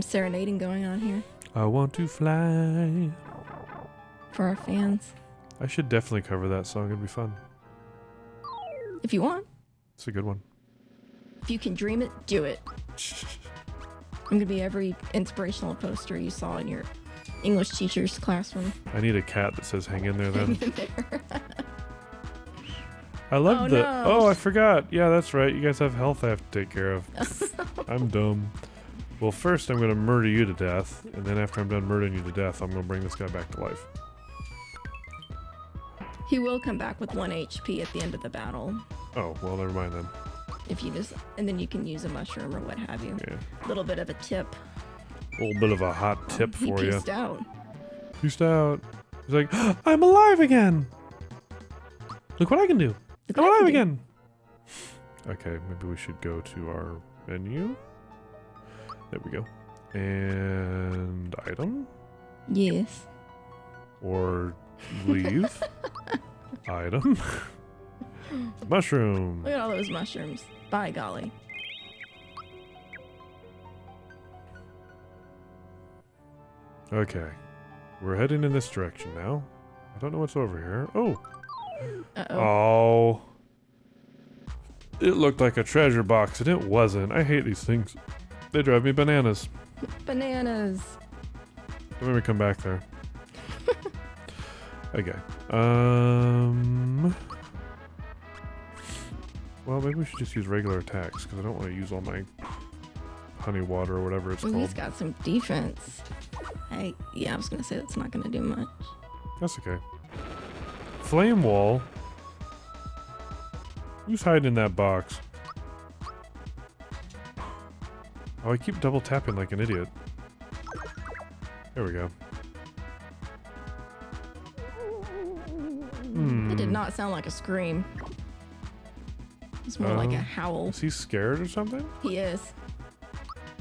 serenading going on here I want to fly. for our fans. I should definitely cover that song. It'd be fun. If you want, It's a good one. if you can dream it, do it. I'm gonna be every inspirational poster you saw in your English teacher's classroom. I need a cat that says hang in there then. In there. I love Oh, the... no. Oh, I forgot. Yeah, that's right. You guys have health I have to take care of. I'm dumb. Well, first I'm going to murder you to death, and then after I'm done murdering you to death, I'm going to bring this guy back to life. He will come back with 1 HP at the end of the battle. Oh, well, never mind then. If you just, and then you can use a mushroom or what have you. Yeah. A little bit of a tip. A little bit of a hot tip He for you. pieced out. Peaced out. He's like, I'm alive again! Look what I can do! Look I'm what I alive can do. again! Okay, maybe we should go to our menu. There we go. And item? Yes. Or leave? Item? Mushroom! Look at all those mushrooms. By golly. Okay. We're heading in this direction now. I don't know what's over here. Oh! Uh-oh. Oh. It looked like a treasure box and it wasn't. I hate these things. They drive me bananas. Bananas. Don't make me come back there. Okay. Well, maybe we should just use regular attacks because I don't want to use all my honey water or whatever it's Well, called. he's got some defense. Yeah, I was gonna say that's not gonna do much. That's okay. Flame wall. Who's hiding in that box? Oh, I keep double tapping like an idiot. There we go. It did not sound like a scream. It's more like a howl. Is he scared or something? He is.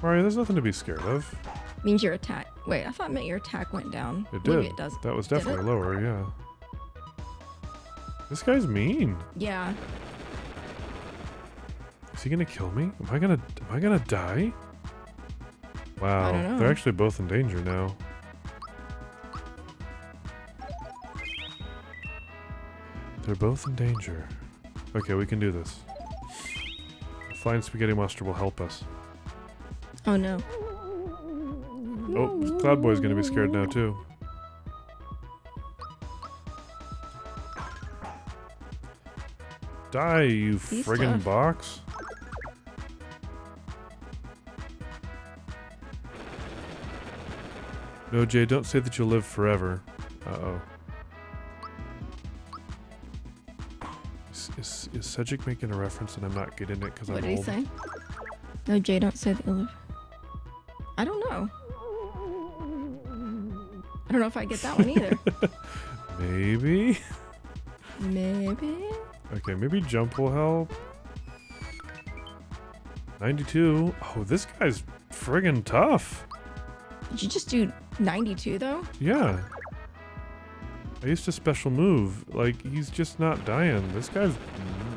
Mario, there's nothing to be scared of. Means your attack. Wait, I thought it meant your attack went down. It did. Maybe it does. That was Did definitely it? lower, yeah. This guy's mean. Yeah. Is he gonna kill me? Am I gonna die? Wow, I don't know. they're actually both in danger now. They're both in danger. Okay, we can do this. Flying spaghetti monster will help us. Oh no. Oh, Cloud Boy's gonna be scared now too. Die, you He's friggin' tough. box. No, Jay, don't say that you'll live forever. Uh-oh. Is Cedric making a reference and I'm not getting it because I'm What old? did he say? No, Jay, don't say that you live. I don't know. I don't know if I get that one either. Maybe? Maybe. Okay, maybe jump will help. 92. Oh, this guy's friggin' tough. Did you just do 92 though? Yeah. I used a special move. Like, he's just not dying. This guy's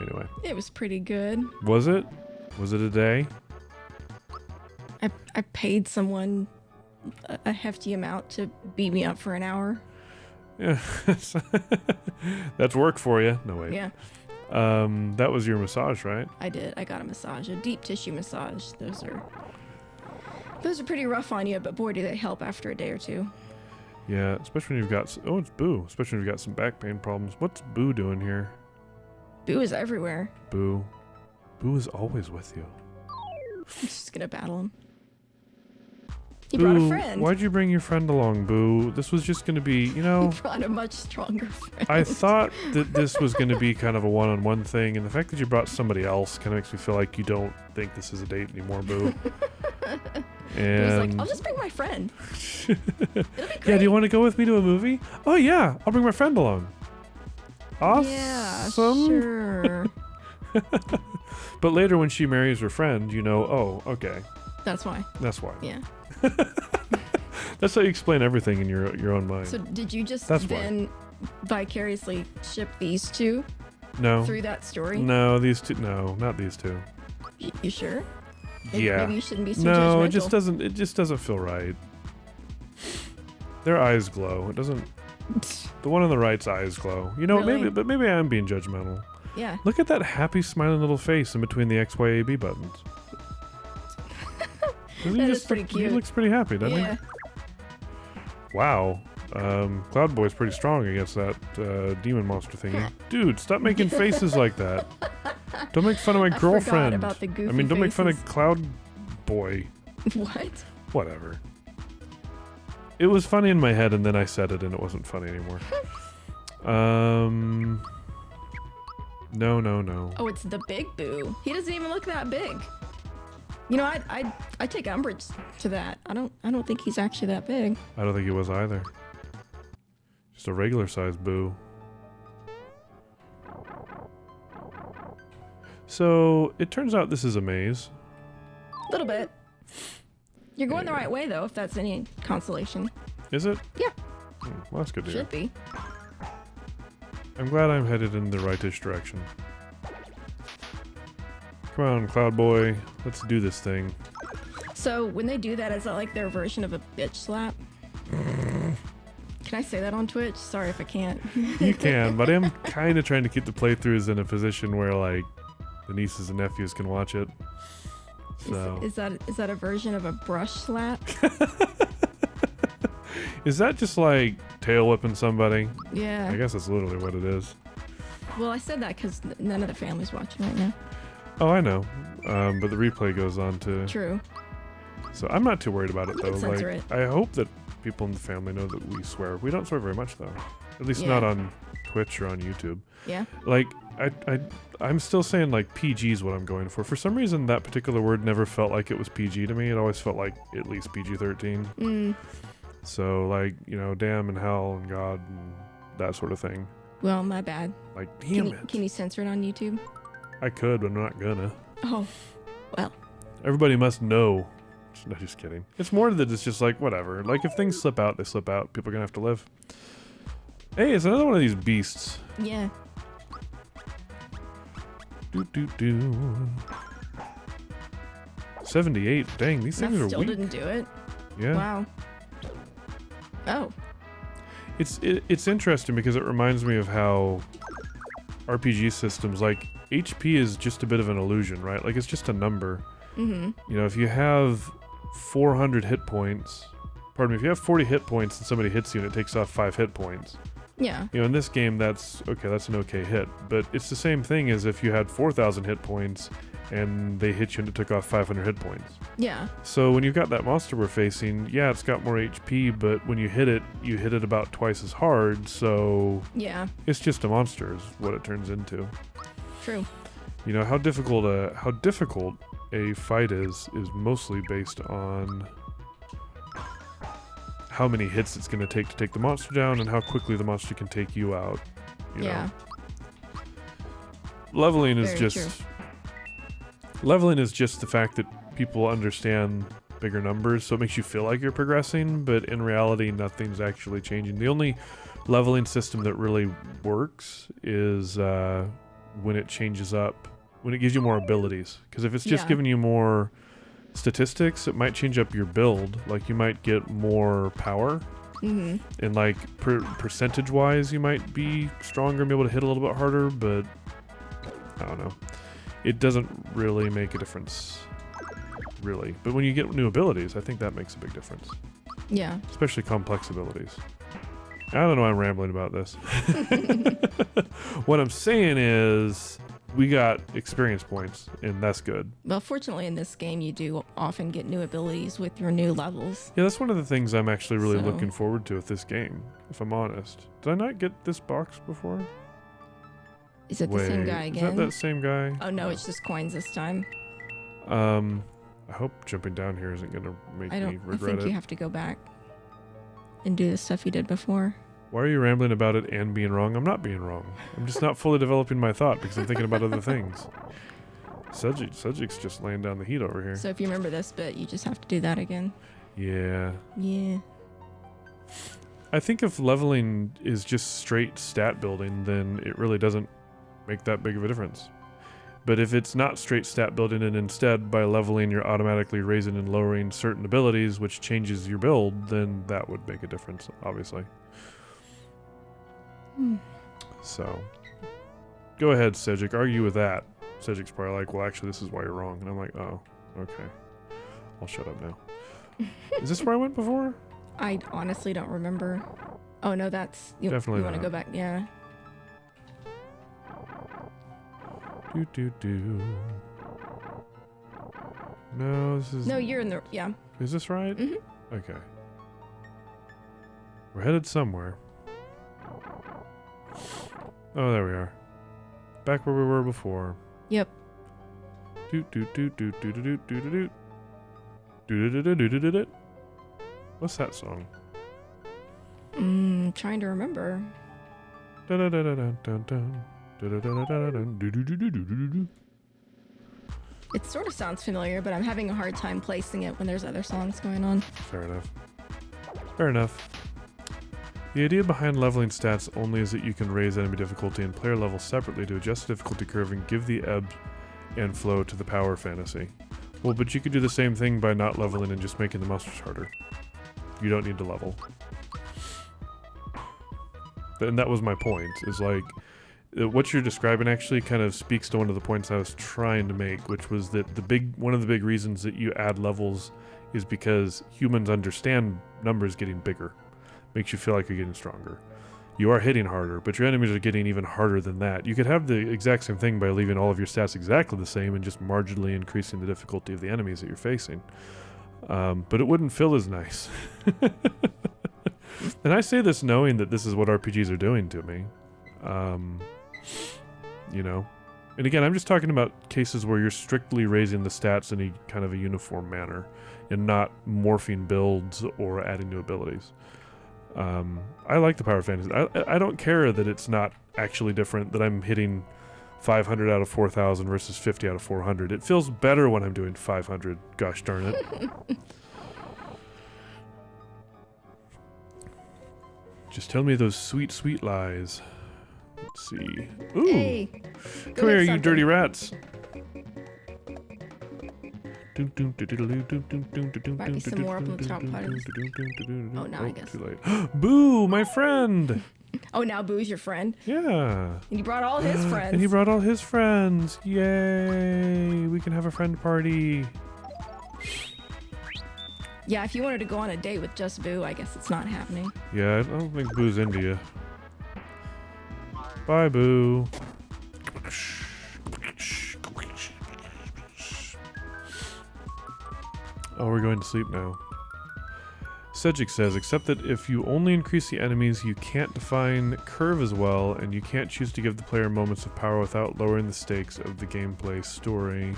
Anyway. It was pretty good. Was it? Was it a day? I paid someone a hefty amount to beat me up for an hour. Yeah. That's work for you. No, wait. Yeah, That was your massage, right? I did. I got a massage, a deep tissue massage. Those are pretty rough on you, but boy, do they help after a day or two. Yeah, especially when you've got... Oh, it's Boo. Especially when you've got some back pain problems. What's Boo doing here? Boo is everywhere. Boo. Boo is always with you. I'm just gonna battle him. He brought a friend. Why'd you bring your friend along, Boo? This was just going to be, He brought a much stronger friend. I thought that this was going to be kind of a one-on-one thing, and the fact that you brought somebody else kind of makes me feel like you don't think this is a date anymore, Boo. And He was like, I'll just bring my friend. It'll be great. Yeah, do you want to go with me to a movie? Oh, yeah, I'll bring my friend along. Awesome. Yeah, sure. But later when she marries her friend, oh, okay. That's why. That's why. Yeah. That's how you explain everything in your own mind. So did you just That's then vicariously ship these two No. through that story? No, these two. No, not these two. You sure? Yeah. Maybe you shouldn't be so No, judgmental. it just doesn't feel right. Their eyes glow. It doesn't. The one on the right's eyes glow. Really? Maybe I am being judgmental. Yeah. Look at that happy smiling little face in between the XYAB buttons. That is pretty cute. He looks pretty happy, doesn't Yeah. he? Wow. Cloud Boy's pretty strong against that demon monster thingy. Dude, stop making faces like that. Don't make fun of my I girlfriend. forgot about the goofy don't make fun of faces. Cloud Boy. What? Whatever. It was funny in my head, and then I said it, and it wasn't funny anymore. No. Oh, it's the big Boo. He doesn't even look that big. I take umbrage to that. I don't think he's actually that big. I don't think he was either. Just a regular sized Boo. So, it turns out this is a maze. A little bit. You're going the right way though, if that's any consolation. Is it? Yeah. Well, that's good to hear. Should be. I'm glad I'm headed in the rightish direction. Come on, Cloud Boy. Let's do this thing. So when they do that, is that like their version of a bitch slap? Can I say that on Twitch? Sorry if I can't. You can, but I'm kind of trying to keep the playthroughs in a position where, like, the nieces and nephews can watch it. So Is that a version of a brush slap? is that just like tail whipping somebody? Yeah. I guess that's literally what it is. Well, I said that because none of the family's watching right now. Oh, I know. But the replay goes on to. True. So I'm not too worried about it You though. can censor it. I hope that people in the family know that we swear. We don't swear very much though. At least Yeah. not on Twitch or on YouTube. Yeah. Like I'm still saying like PG is what I'm going for. For some reason that particular word never felt like it was PG to me. It always felt like at least PG-13. Mm. So like, damn and hell and God and that sort of thing. Well, my bad. Like, damn it. Can you censor it on YouTube? I could, but I'm not gonna. Oh, well. Everybody must know. No, just kidding. It's more that it's just like, whatever. Like, if things slip out, they slip out. People are gonna have to live. Hey, it's another one of these beasts. Yeah. Do. 78. Dang, these things That are still weak. didn't do it. Yeah. Wow. Oh. It's interesting because it reminds me of how RPG systems, like, HP is just a bit of an illusion, right? Like, it's just a number. Mm-hmm. If you have 400 hit points, if you have 40 hit points and somebody hits you and it takes off 5 hit points, Yeah. in this game, that's an okay hit. But it's the same thing as if you had 4,000 hit points and they hit you and it took off 500 hit points. Yeah. So when you've got that monster we're facing, yeah, it's got more HP, but when you hit it about twice as hard, so Yeah. it's just a monster is what it turns into. True. How difficult a fight is mostly based on how many hits it's going to take the monster down and how quickly the monster can take you out. Yeah. Leveling is Very just true. leveling is just the fact that people understand bigger numbers, so it makes you feel like you're progressing, but in reality nothing's actually changing. The only leveling system that really works is when it changes up, when it gives you more abilities. Because if it's just Yeah. giving you more statistics, it might change up your build. Like you might get more power, Mm-hmm. and like percentage-wise, you might be stronger and be able to hit a little bit harder. But I don't know. It doesn't really make a difference, really. But when you get new abilities, I think that makes a big difference. Yeah. Especially complex abilities. I don't know why I'm rambling about this. What I'm saying is we got experience points, and that's good. Well, fortunately, in this game, you do often get new abilities with your new levels. Yeah, that's one of the things I'm actually really So- looking forward to with this game, if I'm honest. Did I not get this box before? Is it the same guy Is again? that same guy? Oh, no, it's just coins this time. I hope jumping down here isn't going to make I me regret think it. you have to go back and do the stuff you did before. Why are you rambling about it and being wrong? I'm not being wrong. I'm just not fully developing my thought because I'm thinking about other things. Sejik's just laying down the heat over here. So if you remember this bit, you just have to do that again. Yeah. Yeah. I think if leveling is just straight stat building, then it really doesn't make that big of a difference. But if it's not straight stat building and instead by leveling you're automatically raising and lowering certain abilities, which changes your build, then that would make a difference, obviously. So, go ahead, Sejik, argue with that. Sejik's probably like, well, actually, this is why you're wrong. And I'm like, oh, okay. I'll shut up now. Is this where I went before? I honestly don't remember. Oh, no, that's... Definitely You want to not. go back? Yeah. Do. No, this is... No, you're in the... Yeah. Is this right? Mm-hmm. Okay. We're headed somewhere. Oh, there we are. Back where we were before. Yep. What's that song? Trying to remember. It sort of sounds familiar, but I'm having a hard time placing it when there's other songs going on. Fair enough. Fair enough. The idea behind leveling stats only is that you can raise enemy difficulty and player level separately to adjust the difficulty curve and give the ebb and flow to the power fantasy. Well, but you could do the same thing by not leveling and just making the monsters harder. You don't need to level. And that was my point, is like, what you're describing actually kind of speaks to one of the points I was trying to make, which was that one of the big reasons that you add levels is because humans understand numbers getting bigger. Makes you feel like you're getting stronger. You are hitting harder, but your enemies are getting even harder than that. You could have the exact same thing by leaving all of your stats exactly the same and just marginally increasing the difficulty of the enemies that you're facing. But it wouldn't feel as nice. And I say this knowing that this is what RPGs are doing to me. You know? And again, I'm just talking about cases where you're strictly raising the stats in a kind of a uniform manner and not morphing builds or adding new abilities. I like the power fantasy. I don't care that it's not actually different, that I'm hitting 500 out of 4,000 versus 50 out of 400. It feels better when I'm doing 500, gosh darn it. Just tell me those sweet, sweet lies. Let's see. Ooh! Hey! Come here, hit you something. dirty rats! Might be some more up on the top buttons. Oh, now I guess. Too late. Boo, my friend! Oh, now Boo's your friend. Yeah. And he brought all his friends. And he brought all his friends. Yay! We can have a friend party. Yeah, if you wanted to go on a date with just Boo, I guess it's not happening. Yeah, I don't think Boo's into you. Bye, Boo. Oh, we're going to sleep now. Sejik says, except that if you only increase the enemies, you can't define curve as well, and you can't choose to give the player moments of power without lowering the stakes of the gameplay story.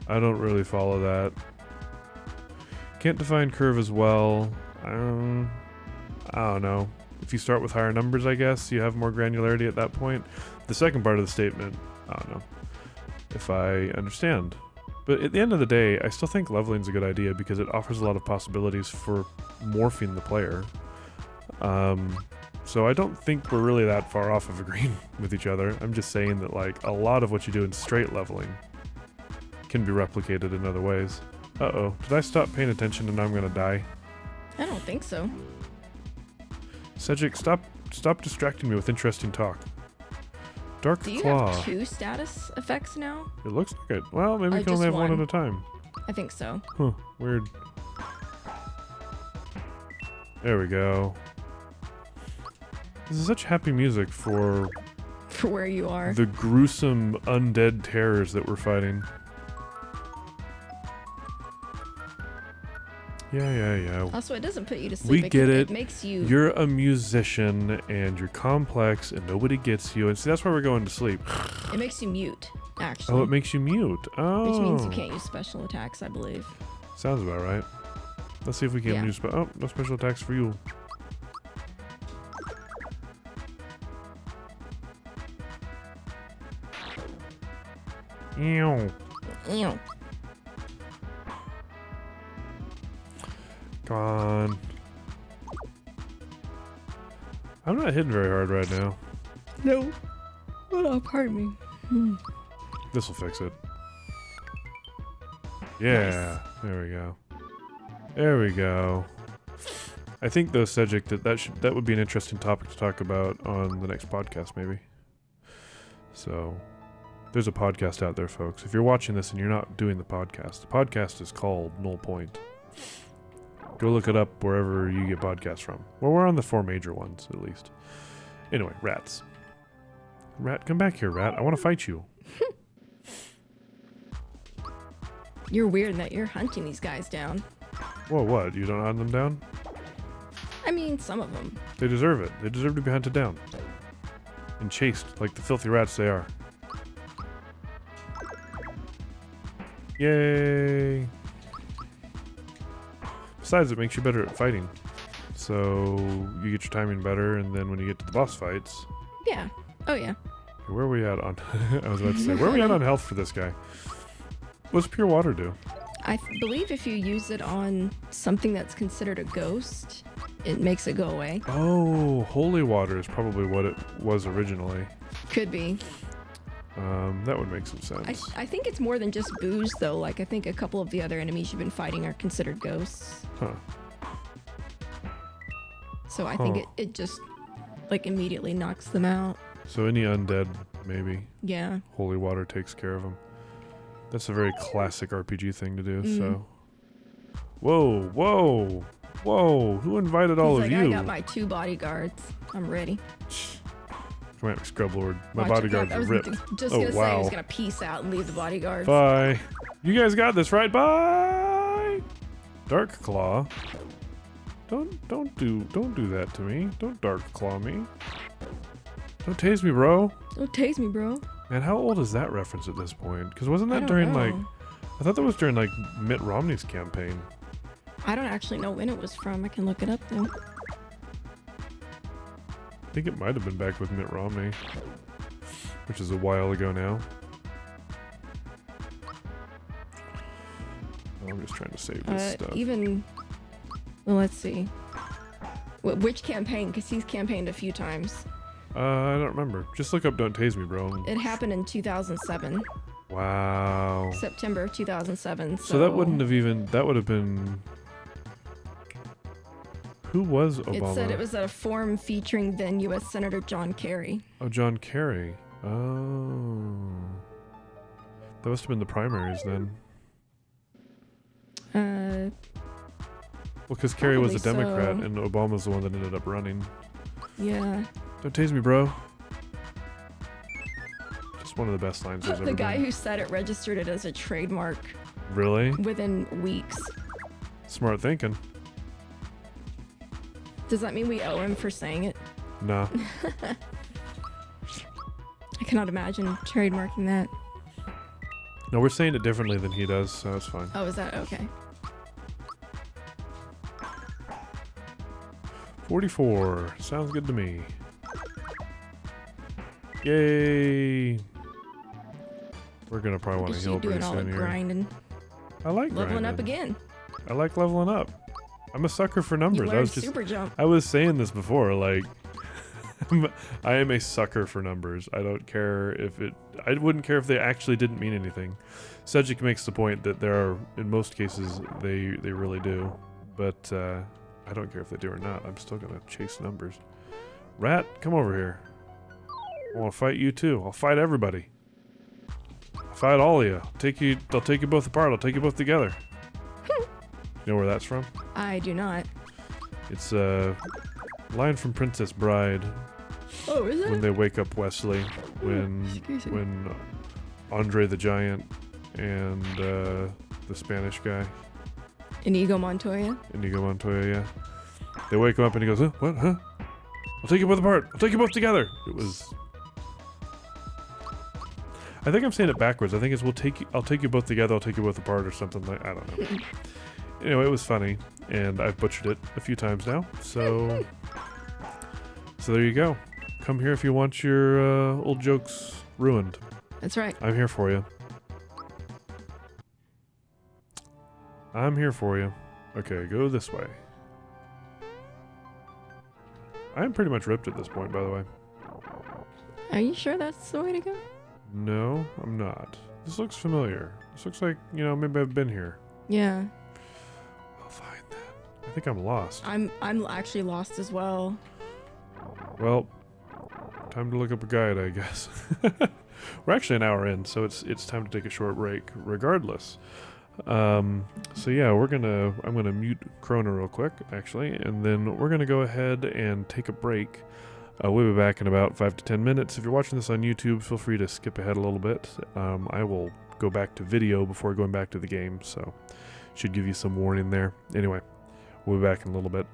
I don't really follow that. Can't define curve as well. I don't know. If you start with higher numbers, I guess, you have more granularity at that point. The second part of the statement, I don't know if I understand. But at the end of the day, I still think leveling's a good idea because it offers a lot of possibilities for morphing the player. So I don't think we're really that far off of agreeing with each other. I'm just saying that like a lot of what you do in straight leveling can be replicated in other ways. Uh-oh. Did I stop paying attention and I'm gonna die? I don't think so. Cedric, stop distracting me with interesting talk. Dark Do you Claw. have 2 status effects now? It looks like it. Well, maybe we can just only have one one. at a time. I think so. Huh, weird. There we go. This is such happy music for For where you are. the gruesome undead terrors that we're fighting. Yeah. Also, it doesn't put you to sleep. We get it. It makes you... You're a musician and you're complex and nobody gets you. And see, that's why we're going to sleep. It makes you mute, actually. Oh, it makes you mute. Oh. Which means you can't use special attacks, I believe. Sounds about right. Let's see if we can Yeah. use... Oh, no special attacks for you. Ew. Ew. Come on. I'm not hitting very hard right now. No. Oh, pardon me. This will fix it. Yeah. Nice. There we go. There we go. I think though, Cedric, that would be an interesting topic to talk about on the next podcast, maybe. So, there's a podcast out there, folks. If you're watching this and you're not doing the podcast is called Null Point. Go look it up wherever you get podcasts from. Well, we're on the 4 major ones, at least. Anyway, rats. Rat, come back here, rat. I want to fight you. You're weird in that you're hunting these guys down. Whoa, what? You don't hunt them down? I mean, some of them. They deserve it. They deserve to be hunted down. And chased like the filthy rats they are. Yay! Besides, it makes you better at fighting. So, you get your timing better, and then when you get to the boss fights... Yeah. Oh, yeah. Where are we at on... I was about to say, where are we at on health for this guy? What's pure water do? I believe if you use it on something that's considered a ghost, it makes it go away. Oh, holy water is probably what it was originally. Could be. That would make some sense. I think it's more than just booze, though. Like, I think a couple of the other enemies you've been fighting are considered ghosts. Huh. So I think it just, like, immediately knocks them out. So any undead, maybe. Yeah. Holy water takes care of them. That's a very classic RPG thing to do, so... Whoa, whoa, whoa! Who invited all He's of like, you? I got my 2 bodyguards. I'm ready. Come here, Scrub Lord. My Watch bodyguards I are was ripped. just Oh, gonna say I was wow. gonna peace out and leave the bodyguards. Bye. You guys got this, right? Bye. Dark Claw. Don't do that to me. Don't Dark Claw me. Don't tase me, bro. Don't tase me, bro. Man, how old is that reference at this point? Because wasn't I that don't during know. like... I thought that was during like Mitt Romney's campaign. I don't actually know when it was from. I can look it up though. I think it might have been back with Mitt Romney, which is a while ago now. Oh, I'm just trying to save this stuff. Even, well, let's see. Which campaign? Because he's campaigned a few times. I don't remember. Just look up "Don't Tase Me, Bro." It happened in 2007, Wow. September of 2007. So that wouldn't have even. That would have been. Who was Obama? It said it was at a forum featuring then U.S. Senator John Kerry. Oh, John Kerry. Oh. That must have been the primaries then. Well, because Kerry was a Probably Democrat so. and Obama's the one that ended up running. Yeah. Don't tase me, bro. Just one of the best lines there's ever The guy been. who said it registered it as a trademark Really? within weeks. Smart thinking. Does that mean we owe him for saying it? Nah. I cannot imagine trademarking that. No, we're saying it differently than he does, so that's fine. Oh, is that okay? 44. Sounds good to me. Yay. We're gonna probably want to Is heal you doing pretty all the soon here. grinding, I like leveling grinding. up again? I like leveling up. I'm a sucker for You numbers. learned super jump. I was saying this before, like I am a sucker for numbers. I don't care if it. I wouldn't care if they actually didn't mean anything. Cedric makes the point that there are, in most cases, they really do. But I don't care if they do or not. I'm still gonna chase numbers. Rat, come over here. I want to fight you too. I'll fight everybody. I'll fight all of you. I'll take you both apart. I'll take you both together. You know where that's from? I do not. It's a line from Princess Bride. Oh, is it? When they wake up Wesley, when Andre the Giant and the Spanish guy, Inigo Montoya. Yeah. They wake him up and he goes, huh? What? Huh? I'll take you both apart. I'll take you both together. It was. I think I'm saying it backwards. I think it's I'll take you both together. I'll take you both apart or something like. I don't know. Anyway, it was funny, and I've butchered it a few times now. So there you go. Come here if you want your old jokes ruined. That's right. I'm here for you. I'm here for you. Okay, go this way. I'm pretty much ripped at this point, by the way. Are you sure that's the way to go? No, I'm not. This looks familiar. This looks like, maybe I've been here. Yeah. I'll find that. I think I'm lost. I'm actually lost as well. Well, time to look up a guide, I guess. We're actually an hour in, so it's time to take a short break, regardless. So yeah, I'm gonna mute Krona real quick, actually, and then we're gonna go ahead and take a break. We'll be back in about 5 to 10 minutes. If you're watching this on YouTube, feel free to skip ahead a little bit. I will go back to video before going back to the game, so should give you some warning there. Anyway, we'll be back in a little bit.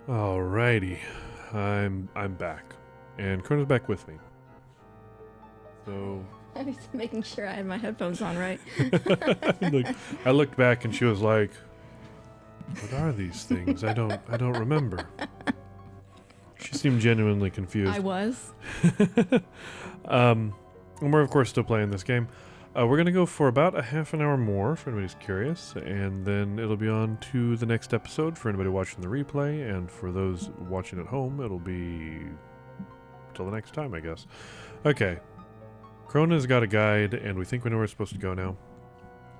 Alrighty, I'm back, and Krona's back with me. So I was making sure I had my headphones on right. I looked back and she was like, "What are these things? I don't remember." She seemed genuinely confused. I was. And we're of course still playing this game. We're gonna go for about a half an hour more, if anybody's curious, and then it'll be on to the next episode for anybody watching the replay, and for those watching at home, it'll be till the next time, I guess. Okay, Krona's got a guide, and we think we know where we're supposed to go now,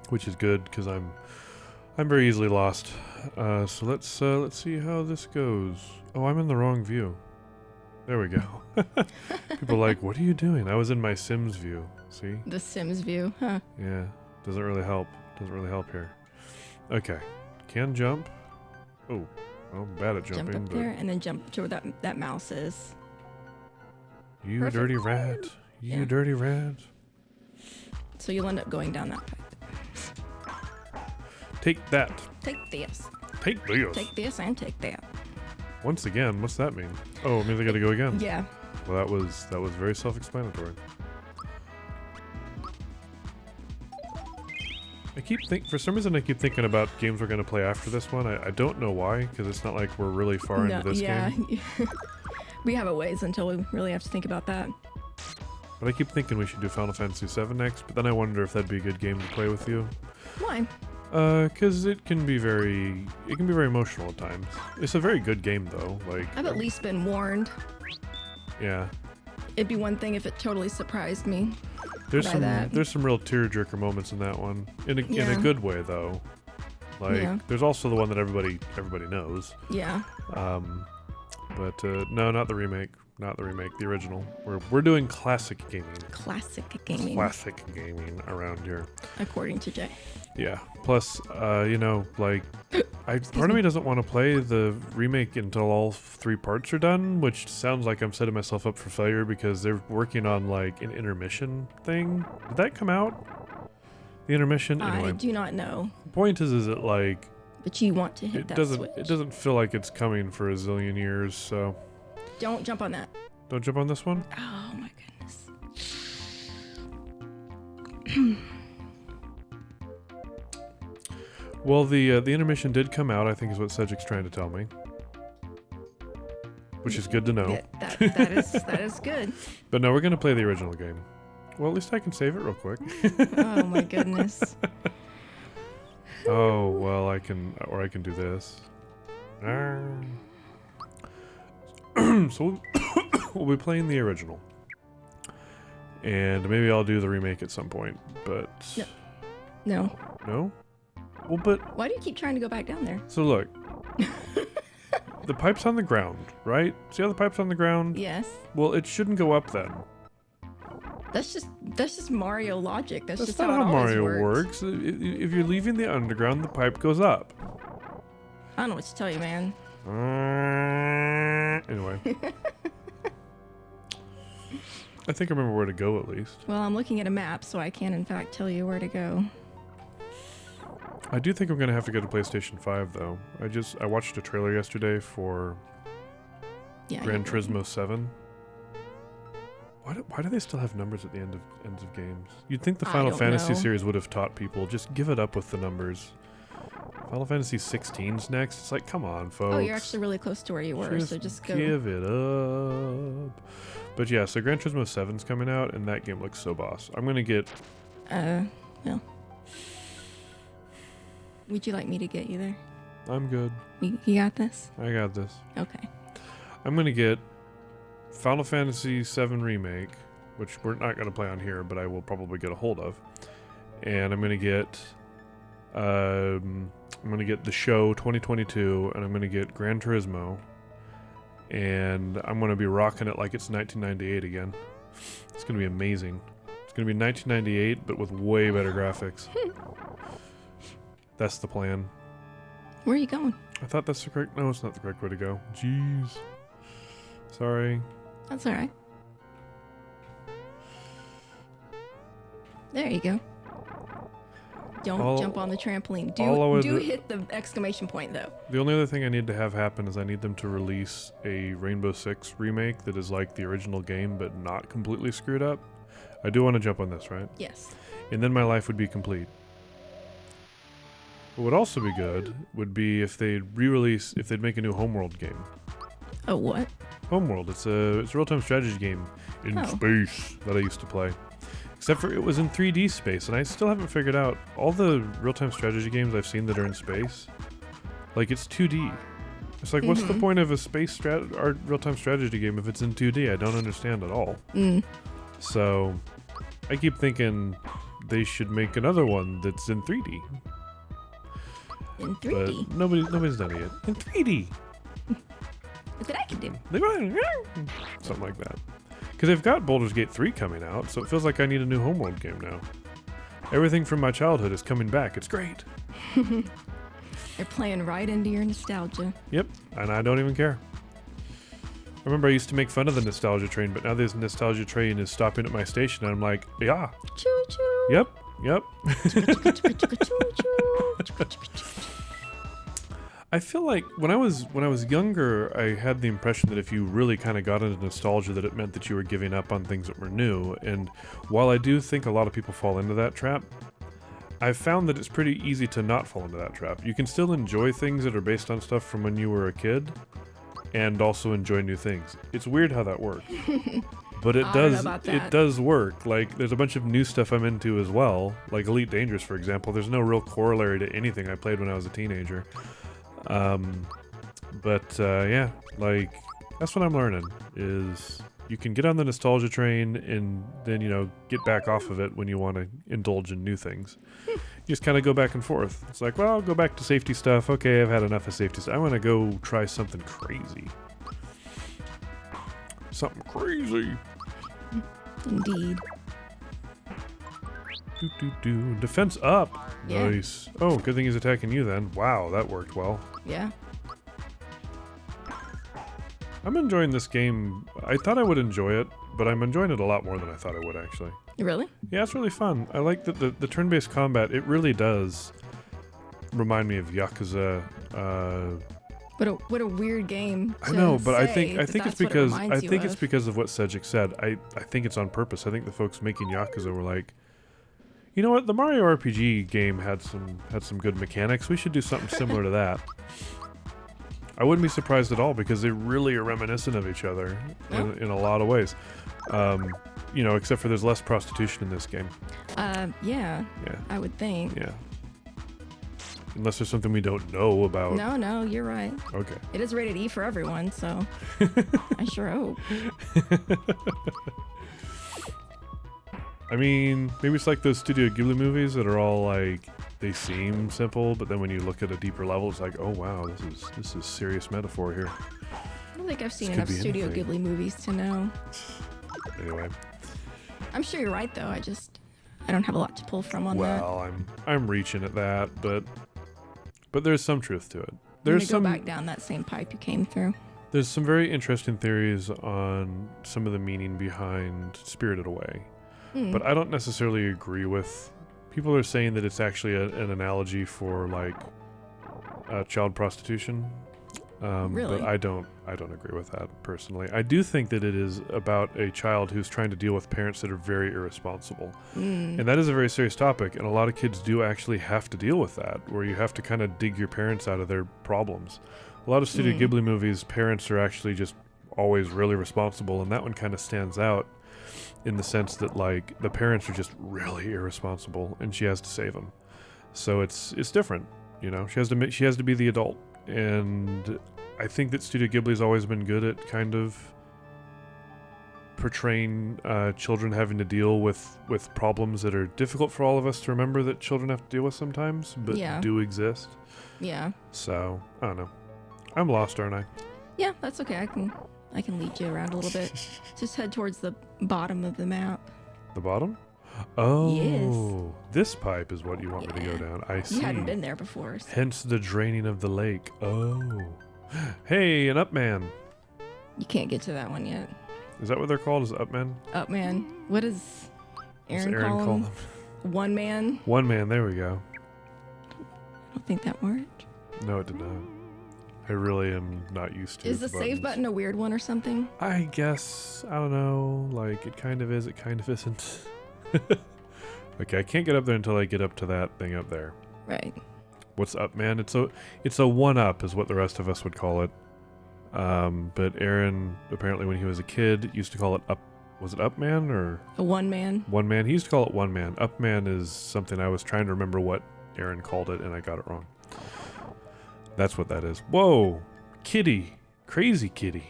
which is good because I'm very easily lost. So let's see how this goes. Oh, I'm in the wrong view. There we go. People are like, what are you doing? I was in my Sims view. See? The Sims view, huh? Yeah. Doesn't really help. Doesn't really help here. Okay. Can jump. Oh. Well, bad at jumping. Jump up there and then jump to where that mouse is. You Perfect. dirty rat. You Yeah. dirty rat. So you'll end up going down that pipe. Take that. Take this. Take this. Take this and take that. Once again, what's that mean? Oh, it means I gotta go again. Yeah. Well, that was very self-explanatory. For some reason I keep thinking about games we're gonna play after this one. I don't know why, because it's not like we're really far into this game. We have a ways until we really have to think about that. But I keep thinking we should do Final Fantasy VII next, but then I wonder if that'd be a good game to play with you. Why? Because it can be very emotional at times. It's a very good game though. Like I've at least been warned. yeah. It'd be one thing if it totally surprised me. There's by some that. there's some real tearjerker moments in that one. In a Yeah. good way though. Like Yeah. there's also the one that everybody knows. Yeah. But no, not the remake. Not the remake, the original. We're doing classic gaming. Classic gaming. Classic gaming around here. According to Jay. Yeah. Plus, like, part of me doesn't want to play the remake until all 3 parts are done, which sounds like I'm setting myself up for failure because they're working on like an intermission thing. Did that come out? The intermission. Anyway, I do not know. the point is it like But you want to hit that switch. it doesn't feel like it's coming for a zillion years. So Don't jump on that. don't jump on this one. Oh my goodness. Well, the intermission did come out, I think is what Cedric's trying to tell me. Which is good to know. Yeah, that is good. But no, we're going to play the original game. Well, at least I can save it real quick. Oh my goodness. Oh, well, I can do this. So we'll be playing the original. And maybe I'll do the remake at some point, but... No. No? Well, but... Why do you keep trying to go back down there? So look. The pipe's on the ground, right? See how the pipe's on the ground? Yes. Well, it shouldn't go up then. That's just Mario logic. That's just not how it how always Mario works. If you're leaving the underground, the pipe goes up. I don't know what to tell you, man. Anyway. I think I remember where to go at least. Well, I'm looking at a map, so I can in fact tell you where to go. I do think I'm going to have to go to PlayStation 5 though. I watched a trailer yesterday for Yeah. Gran Turismo 7. Why do they still have numbers at the ends of games? You'd think the I Final don't Fantasy know. series would have taught people, just give it up with the numbers. Final Fantasy 16's next. It's like, come on, folks. Oh, you're actually really close to where you were, so just go. give it up. But yeah, so Gran Turismo 7's coming out, and that game looks so boss. I'm gonna get... Well. Would you like me to get you there? I'm good. You got this? I got this. Okay. I'm gonna get Final Fantasy 7 Remake, which we're not gonna play on here, but I will probably get a hold of. And I'm gonna get... I'm gonna get The Show 2022, and I'm gonna get Gran Turismo, and I'm gonna be rocking it like it's 1998 again. It's gonna be amazing. It's gonna be 1998, but with way better graphics. That's the plan. Where are you going? I thought that's the correct... No, it's not the correct way to go. Jeez. Sorry. That's all right. There you go. Don't jump on the trampoline. Do hit the exclamation point though. The only other thing I need to have happen is I need them to release a Rainbow Six remake that is like the original game but not completely screwed up. I do want to jump on this, right? Yes. And then my life would be complete. What would also be good would be if they'd make a new Homeworld game. Oh, what? Homeworld. It's a real-time strategy game in space that I used to play. Except for it was in 3D space, and I still haven't figured out all the real-time strategy games I've seen that are in space. Like, it's 2D. It's like, what's the point of a space real-time strategy game if it's in 2D? I don't understand at all. So, I keep thinking they should make another one that's in 3D. In 3D? But nobody's done it yet. In 3D! Look what I can do. Something like that. Because they've got Baldur's Gate 3 coming out, so it feels like I need a new Homeworld game now. Everything from my childhood is coming back. It's great. They're playing right into your nostalgia. Yep, and I don't even care. I remember I used to make fun of the nostalgia train, but now this nostalgia train is stopping at my station, and I'm like, yeah. Choo choo. Yep. I feel like when I was younger, I had the impression that if you really kind of got into nostalgia, that it meant that you were giving up on things that were new. And while I do think a lot of people fall into that trap, I've found that it's pretty easy to not fall into that trap. You can still enjoy things that are based on stuff from when you were a kid, and also enjoy new things. It's weird how that works. But it does work. Like, there's a bunch of new stuff I'm into as well, like Elite Dangerous, for example. There's no real corollary to anything I played when I was a teenager. Yeah, like, that's what I'm learning, is you can get on the nostalgia train and then, get back off of it when you want to indulge in new things. You just kind of go back and forth. It's like, well, I'll go back to safety stuff. Okay, I've had enough of safety stuff. I want to go try something crazy. Something crazy. Indeed. Defense up. Yeah. Nice. Oh, good thing he's attacking you then. Wow, that worked well. Yeah. I'm enjoying this game. I thought I would enjoy it, but I'm enjoying it a lot more than I thought I would, actually. Really? Yeah, it's really fun. I like that the turn-based combat, it really does remind me of Yakuza. What a weird game. I know, but I think it's because it's because of what Cedric said. I think it's on purpose. I think the folks making Yakuza were like, you know what? The Mario RPG game had some good mechanics. We should do something similar to that. I wouldn't be surprised at all because they really are reminiscent of each other in a lot of ways. Except for there's less prostitution in this game. Yeah. I would think. Yeah. Unless there's something we don't know about. No, you're right. Okay. It is rated E for everyone, so I sure hope. I mean, maybe it's like those Studio Ghibli movies that are all like, they seem simple, but then when you look at a deeper level, it's like, oh wow, this is serious metaphor here. I don't think I've seen enough Studio Ghibli movies to know. Anyway. I'm sure you're right, though. I don't have a lot to pull from on that. Well, I'm reaching at that, but there's some truth to it. There's go back down that same pipe you came through. There's some very interesting theories on some of the meaning behind Spirited Away. But I don't necessarily agree with. People are saying that it's actually an analogy for like child prostitution. Really? But I don't agree with that personally. I do think that it is about a child who's trying to deal with parents that are very irresponsible. And that is a very serious topic, and a lot of kids do actually have to deal with that, where you have to kind of dig your parents out of their problems. A lot of Studio Ghibli movies, parents are actually just always really responsible, and that one kind of stands out in the sense that like the parents are just really irresponsible and she has to save them. So it's different, she has to be the adult. And I think that Studio Ghibli's always been good at kind of portraying children having to deal with problems that are difficult for all of us to remember that children have to deal with sometimes, but do exist. Yeah. So, I don't know. I'm lost, aren't I? Yeah, that's okay. I can lead you around a little bit. Just head towards the bottom of the map. The bottom? Oh, yes. This pipe is what you want me to go down. I see. You hadn't been there before. So. Hence the draining of the lake. Oh. Hey, an up man. You can't get to that one yet. Is that what they're called? Is up men? Up man. What does Aaron, call them? One man? One man, there we go. don't think that worked. No, it did not. I really am not used to Is the save button a weird one or something? I guess. I don't know. Like, it kind of is, it kind of isn't. Okay, I can't get up there until I get up to that thing up there. Right. What's up, man? It's a one-up is what the rest of us would call it. But Aaron, apparently when he was a kid, used to call it up. Was it up man or? A one man. One man. He used to call it one man. Up man is something I was trying to remember what Aaron called it, and I got it wrong. That's what that is. Whoa, kitty, crazy kitty.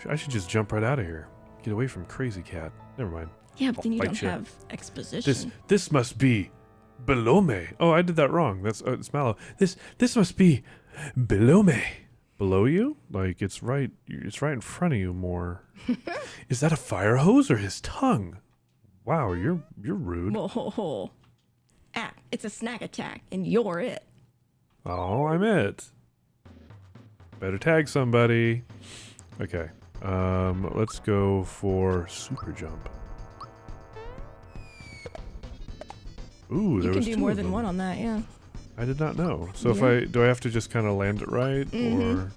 I should just jump right out of here. Get away from crazy cat. Never mind. Yeah, but then you fight don't you. have exposition. This must be below me. Oh, I did that wrong. That's it's Mallow. This must be below me. Below you? Like it's right in front of you more. Is that a fire hose or his tongue? Wow, you're rude. Whoa. Ah, it's a snack attack, and you're it. Oh, I'm it. Better tag somebody. Okay. Let's go for super jump. Ooh, there You can was do two more of than them. one on that, yeah. I did not know. So Yeah. do I have to just kind of land it right or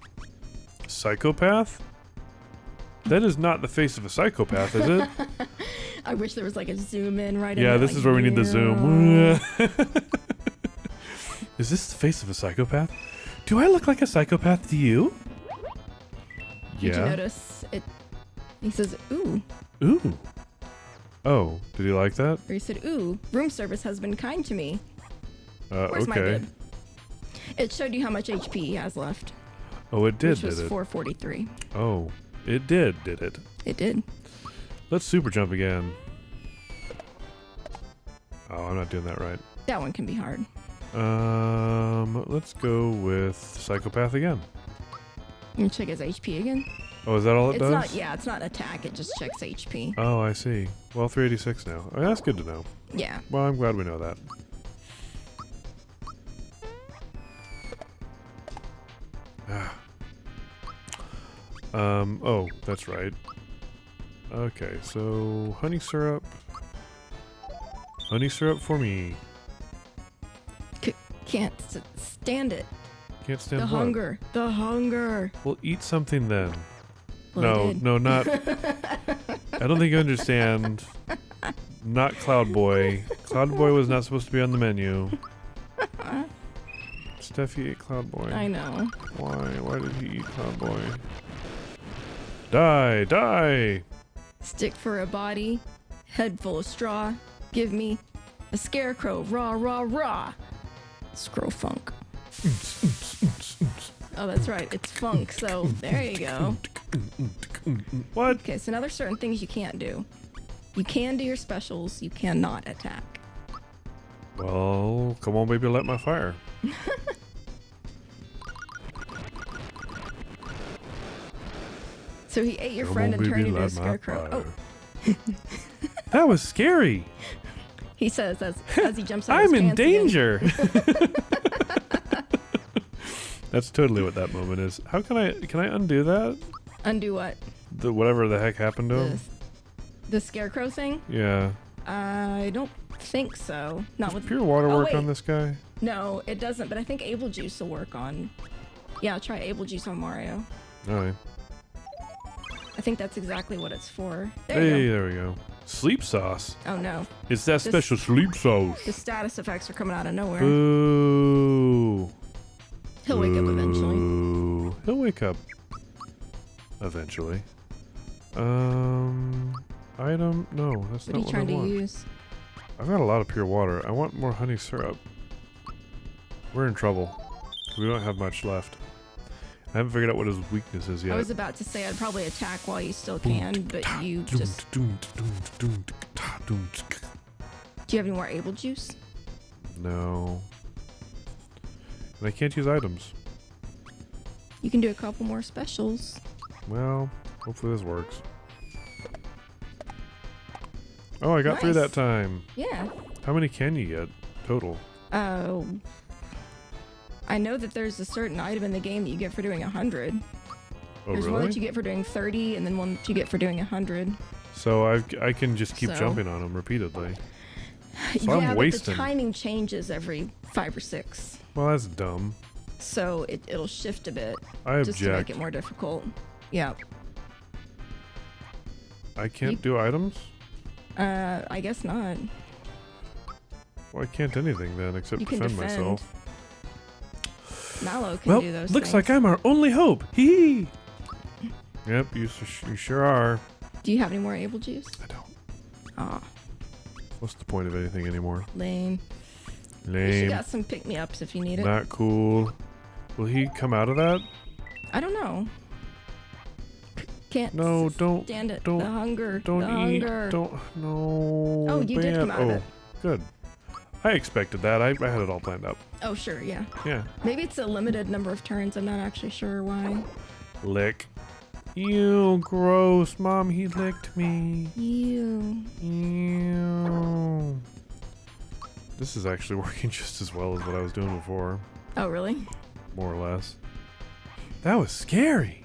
psychopath? That is not the face of a psychopath, is it? I wish there was like a zoom in right in Yeah, there, this like, is where we need the zoom. Is this the face of a psychopath? Do I look like a psychopath to you? Did you Yeah. notice it? He says, ooh. Ooh. Oh, did you like that? Or he said, ooh, room service has been kind to me. Where's my Okay. bib? It showed you how much HP he has left. Oh, it did, Which was did it? 443. Oh, it did it? It did. Let's super jump again. Oh, I'm not doing that right. That one can be hard. Let's go with psychopath again. You check his HP again. Oh, is that all it It's does? not, yeah, it's not attack. It just checks HP. Oh, I see. Well, 386 now. Oh, that's good to know. Yeah. Well, I'm glad we know that. Oh, that's right. Okay, so honey syrup. Honey syrup for me. Can't stand it. Can't stand The what? hunger. The hunger. Well, eat something then. Well, I did. No, not. I don't think you understand. Not Cloud Boy. Cloud Boy was not supposed to be on the menu. Steffi ate Cloud Boy. I know. Why? Why did he eat Cloud Boy? Die! Die! Stick for a body. Head full of straw. Give me a scarecrow. Rah, rah, rah. Scroll funk. Oh, that's right. It's funk. So there you go. What? Okay, so now there's certain things you can't do. You can do your specials. You cannot attack. Well, come on, baby, light my fire. So he ate your Come friend on, and turned baby, into a light my scarecrow. fire. That was scary. He says as he jumps out I'm his in pants again. danger. That's totally what that moment is. How can I undo that? Undo what? The whatever the heck happened to him? The scarecrow thing? Yeah. I don't think so. Not with Pure water Oh, work wait. on this guy? No, it doesn't. But I think Able Juice will work on. Yeah, try Able Juice on Mario. Alright. I think that's exactly what it's for. There Hey, you go. there we go. Sleep sauce. Oh no, It's that special sleep sauce. the status effects are coming out of nowhere. Boo. He'll wake up eventually. Boo. He'll wake up. Eventually. Item? No, that's What are not you what trying I to want. use? I've got a lot of pure water. I want more honey syrup. We're in trouble. We don't have much left. I haven't figured out what his weakness is yet. I was about to say I'd probably attack while you still can, but you just. Do you have any more Able Juice? No. And I can't use items. You can do a couple more specials. Well, hopefully this works. Oh, I got 3 that Nice. time. Yeah. How many can you get total? Oh. I know that there's a certain item in the game that you get for doing 100. Oh, There's one that really? you get for doing 30, and then one that you get for doing 100. So I can just keep So- jumping on them repeatedly. So yeah, I'm but wasting. the timing changes every 5 or 6. Well, that's dumb. So it'll shift a bit. I just to make object. it more difficult. Yeah. I can't do items? I guess not. Well, I can't do anything then except You can defend defend. myself. Mallow can Well, do those looks things. like I'm our only hope. Hee. Yep, you sure are. Do you have any more able juice? I don't. Aw, What's the point of anything anymore? lame. You Lame. got some pick-me-ups if you need it. Not cool. Will he come out of that? I don't know. Can't No, don't. stand it. don't- The hunger. Don't the eat. hunger. Don't. No. Oh, you did bad. come out of it. Good. I expected that. I had it all planned out. Oh, sure, yeah. Yeah. Maybe it's a limited number of turns. I'm not actually sure why. Lick. Ew, gross. Mom, he licked me. Ew. Ew. This is actually working just as well as what I was doing before. Oh, really? More or less. That was scary.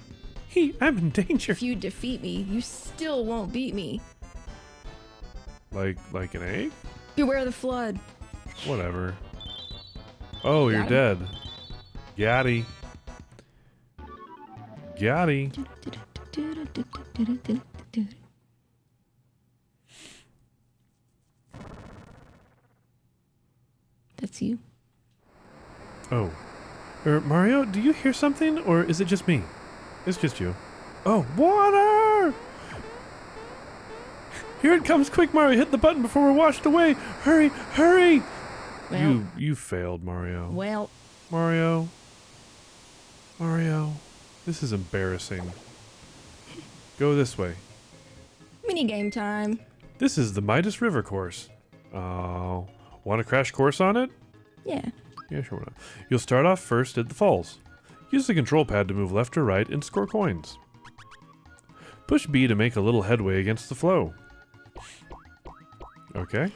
I'm in danger. If you defeat me, you still won't beat me. Like an egg? Beware the flood. Whatever. Oh, you're Got dead. Yaddy. Yaddy. That's you. Oh. Mario, do you hear something, or is it just me? It's just you. Oh, water! Here it comes, quick, Mario, hit the button before we're washed away! Hurry, hurry! Well, You failed, Mario. well, Mario. This is embarrassing. Go this way. mini game time. This is the Midas River course. Oh. Want a crash course on it? Yeah. Yeah, sure. Why not? You'll start off first at the falls. Use the control pad to move left or right and score coins. Push B to make a little headway against the flow. Okay.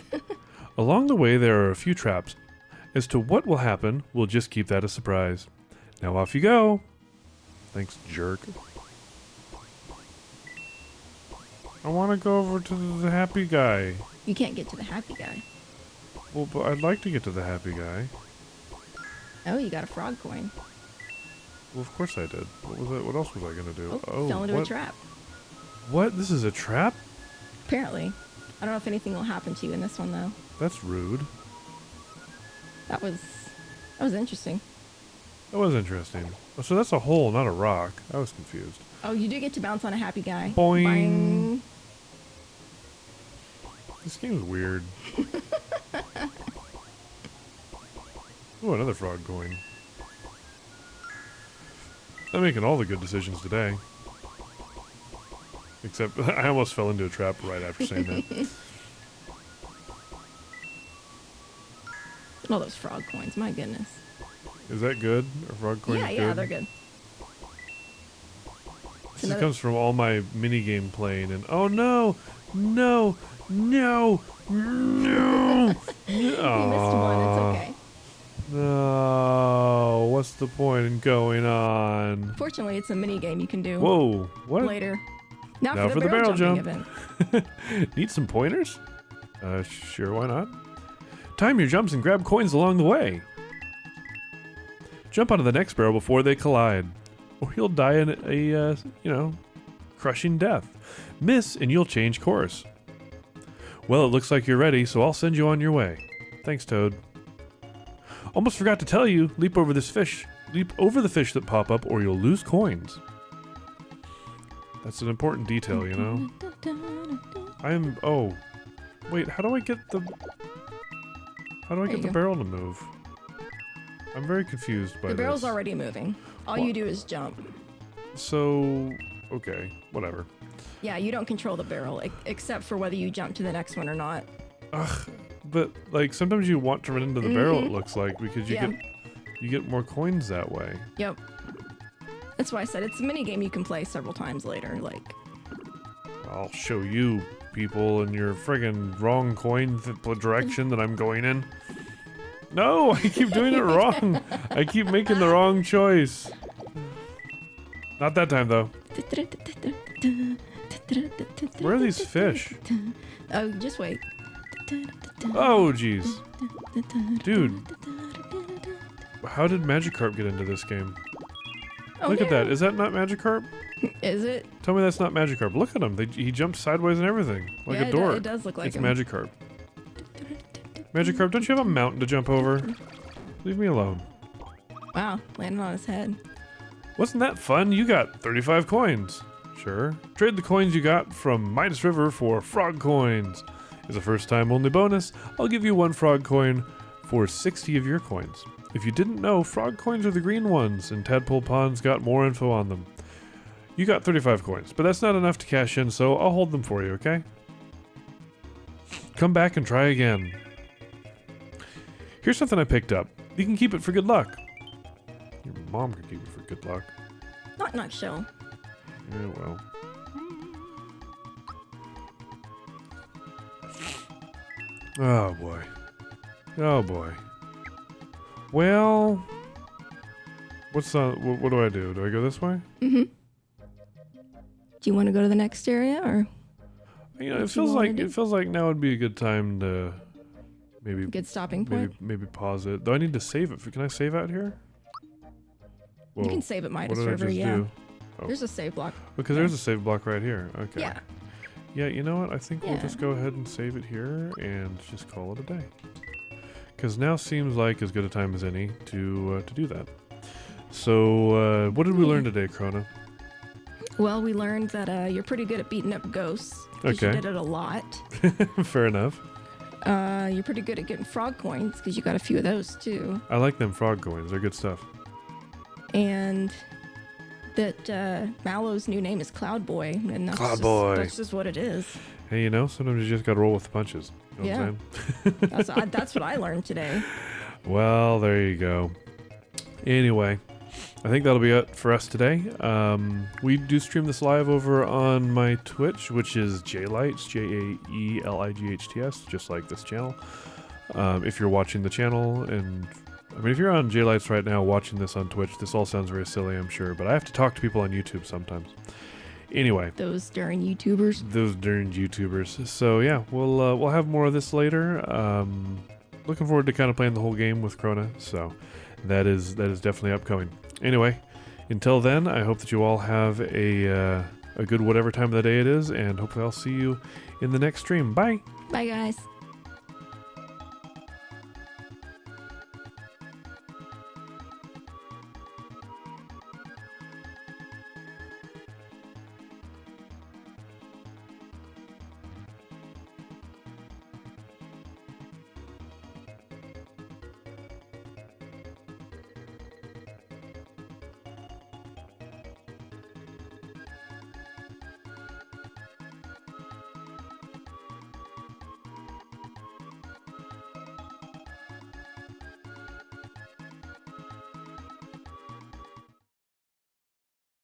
Along the way there are a few traps. As to what will happen, we'll just keep that a surprise. Now off you go. Thanks, jerk. I want to go over to the happy guy. You can't get to the happy guy. Well, but I'd like to get to the happy guy. Oh, you got a frog coin. Well, of course I did. What was it? What else was I gonna do? Oh, fell into what? a trap. What? This is a trap? Apparently. I don't know if anything will happen to you in this one, though. That's rude. That was interesting. That was interesting. Oh, so that's a hole, not a rock. I was confused. Oh, you do get to bounce on a happy guy. Boing. Boing. This game's weird. Ooh, another frog coin. I'm making all the good decisions today. Except I almost fell into a trap right after saying that. All those frog coins, my goodness. Is that good? Are frog coins Yeah, good? yeah, they're good. This another- comes from all my minigame playing and oh no! No! No! No! You missed one, it's okay. No! What's the point in going on? Fortunately, it's a mini game you can do Whoa! What? later. Now for the barrel jumping event. Need some pointers? Sure, why not? Time your jumps and grab coins along the way. Jump onto the next barrel before they collide, or you'll die in a crushing death. Miss and you'll change course. Well, it looks like you're ready, so I'll send you on your way. Thanks, Toad. Almost forgot to tell you, leap over the fish that pop up, or you'll lose coins. That's an important detail, you know? Oh. Wait, how do I get the barrel to move? I'm very confused by this. The barrel's already moving. All you do is jump. So, okay, whatever. Yeah, you don't control the barrel, except for whether you jump to the next one or not. Ugh, but like sometimes you want to run into the barrel, it looks like, because you get more coins that way. Yep. That's why I said it's a mini game you can play several times later. Like, I'll show you people in your friggin' wrong coin direction that I'm going in. No, I keep doing it wrong. I keep making the wrong choice. Not that time though. Where are these fish? oh, just wait. Oh, jeez. Dude. How did Magikarp get into this game? Oh, Look at yeah. that. Is that not Magikarp? Is it? Tell me that's not Magikarp. Look at him. He jumps sideways and everything. Like Yeah, a door. It does look like It's him. Magikarp. Magikarp, don't you have a mountain to jump over? Leave me alone. Wow, landing on his head. Wasn't that fun? You got 35 coins. Sure. Trade the coins you got from Midas River for frog coins. As a first time only bonus, I'll give you 1 frog coin for 60 of your coins. If you didn't know, frog coins are the green ones, and Tadpole Pond's got more info on them. You got 35 coins, but that's not enough to cash in, so I'll hold them for you, okay? Come back and try again. Here's something I picked up. You can keep it for good luck. Your mom can keep it for good luck. Knock knock shell. Yeah, well. Oh boy. Oh boy. Well, what's what do I do? Do I go this way? Mm-hmm. Do you want to go to the next area, or You know, What it you feels wanna like do? it feels like now would be a good time to maybe good stopping point? maybe pause it. Do I need to save it? Can I save out here? Whoa. You can save at What Midas did I River, just yeah. do? Oh. There's a save block. Because Yeah. there's a save block right here. Okay. Yeah. Yeah, you know what? I think we'll Yeah. just go ahead and save it here and just call it a day. Because now seems like as good a time as any to do that. So, what did we learn today, Krona? Well, we learned that you're pretty good at beating up ghosts. 'Cause Okay. You did it a lot. Fair enough. You're pretty good at getting frog coins because you got a few of those too. I like them frog coins. They're good stuff. And that Mallow's new name is Cloud Boy, and that's Cloud just, Boy. That's just what it is. Hey, you know, sometimes you just got to roll with the punches. You know what I'm saying? That's what I learned today. Well, there you go. Anyway, I think that'll be it for us today. We do stream this live over on my Twitch, which is Jalights, JAELIGHTS, just like this channel. If you're watching the channel, and I mean, if you're on Jalights right now watching this on Twitch, this all sounds very silly, I'm sure, but I have to talk to people on YouTube sometimes. Anyway. Those darn YouTubers. Those darn YouTubers. So yeah, we'll have more of this later. Looking forward to kind of playing the whole game with Krona. So that is definitely upcoming. Anyway, until then, I hope that you all have a good whatever time of the day it is, and hopefully I'll see you in the next stream. Bye. Bye, guys.